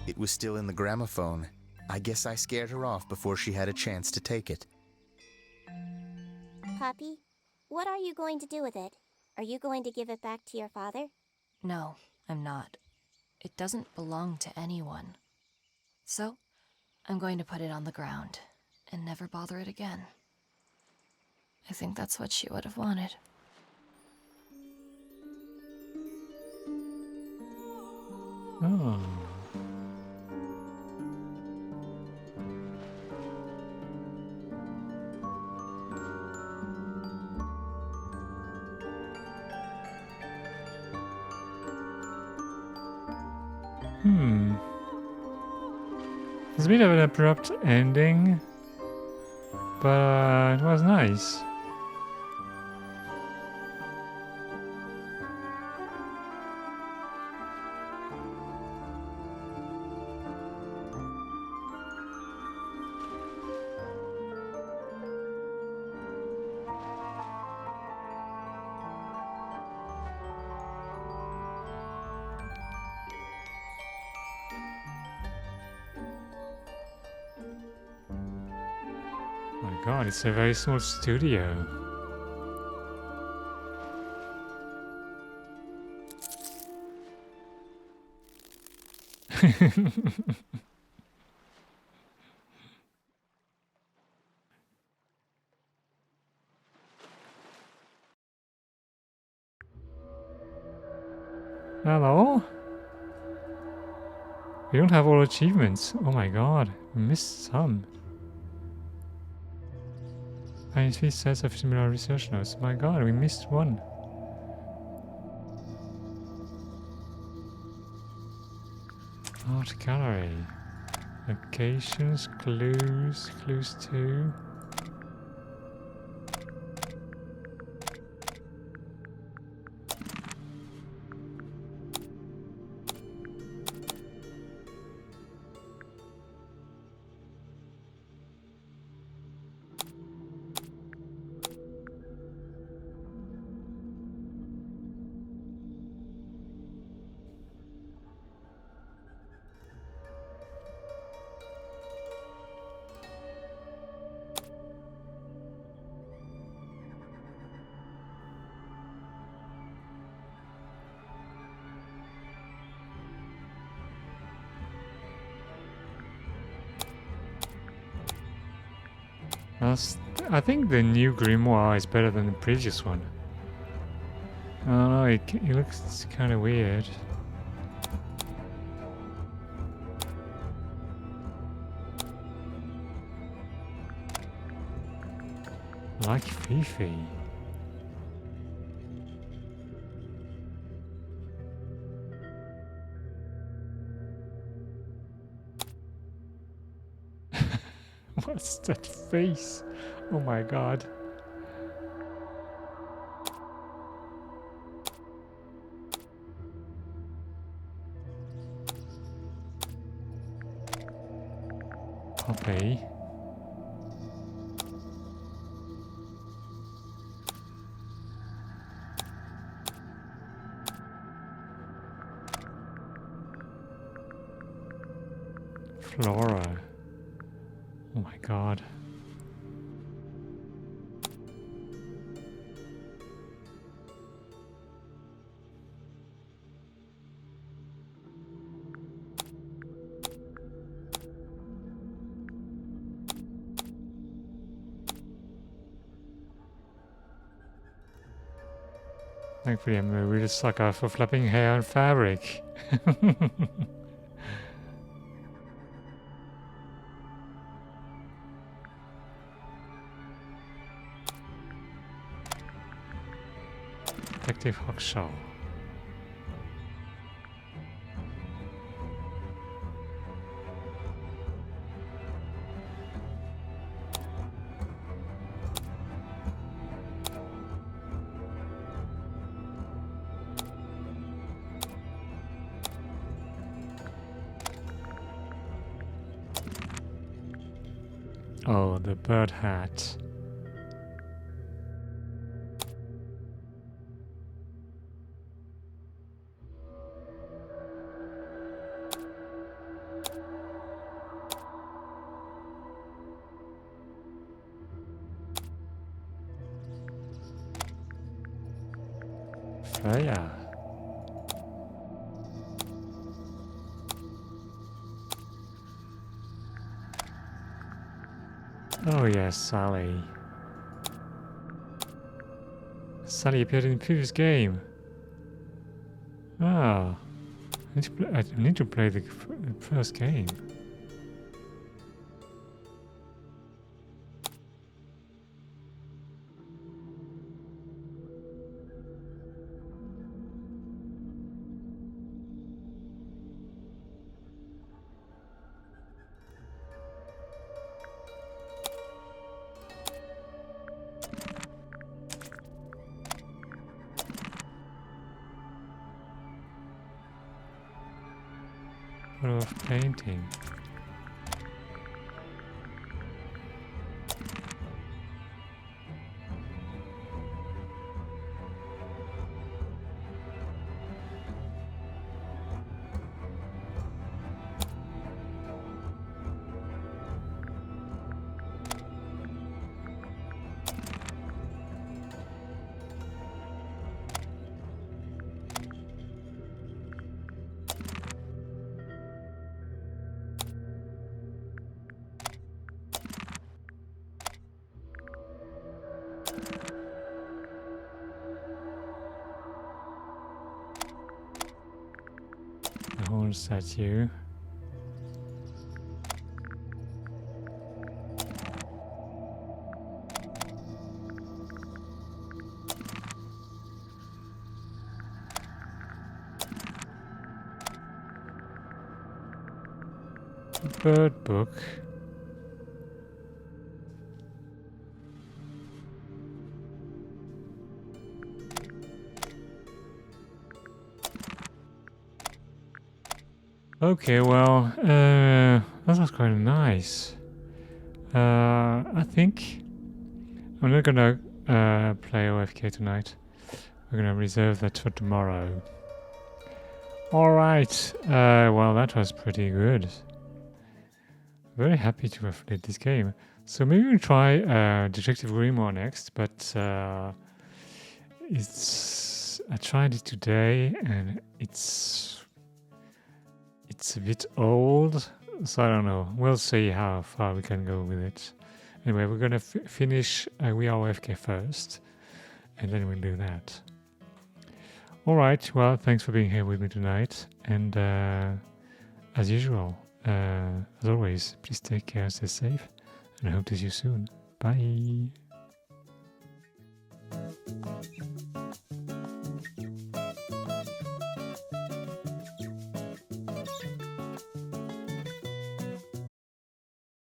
G: It was still in the gramophone. I guess I scared her off before she had a chance to take it.
F: Poppy, what are you going to do with it? Are you going to give it back to your father?
B: No, I'm not. It doesn't belong to anyone. So, I'm going to put it on the ground and never bother it again. I think that's what she would have wanted.
A: Oh. It's a bit of an abrupt ending, but it was nice. My god, it's a very small studio. Hello? We don't have all achievements. Oh my god, we missed some. Find 3 sets of similar research notes. My god, we missed one. Art gallery. Locations, clues, clues 2. I think the new grimoire is better than the previous one. I don't know, it looks kind of weird. Like Fifi. What's that face? Oh my god. Poppy. Flora. Oh my god. Thankfully, I'm a real sucker for flapping hair and fabric. Detective Hawkshaw. Oh, the bird hat. Freya. Oh yes, Sally. Sally appeared in the previous game. Ah, I need to play the first game. Photo of painting. The horn statue. Bird book. Okay, well, that was quite nice. I think I'm not gonna play OFK tonight. We're gonna reserve that for tomorrow. Alright, well, that was pretty good. Very happy to have played this game. So maybe we'll try Detective Grimoire next, but I tried it today and it's a bit old, so I don't know. We'll see how far we can go with it. Anyway, we're gonna finish We Are OFK first, and then we'll do that. Alright, well, thanks for being here with me tonight, and as usual, as always, please take care, stay safe, and I hope to see you soon. Bye!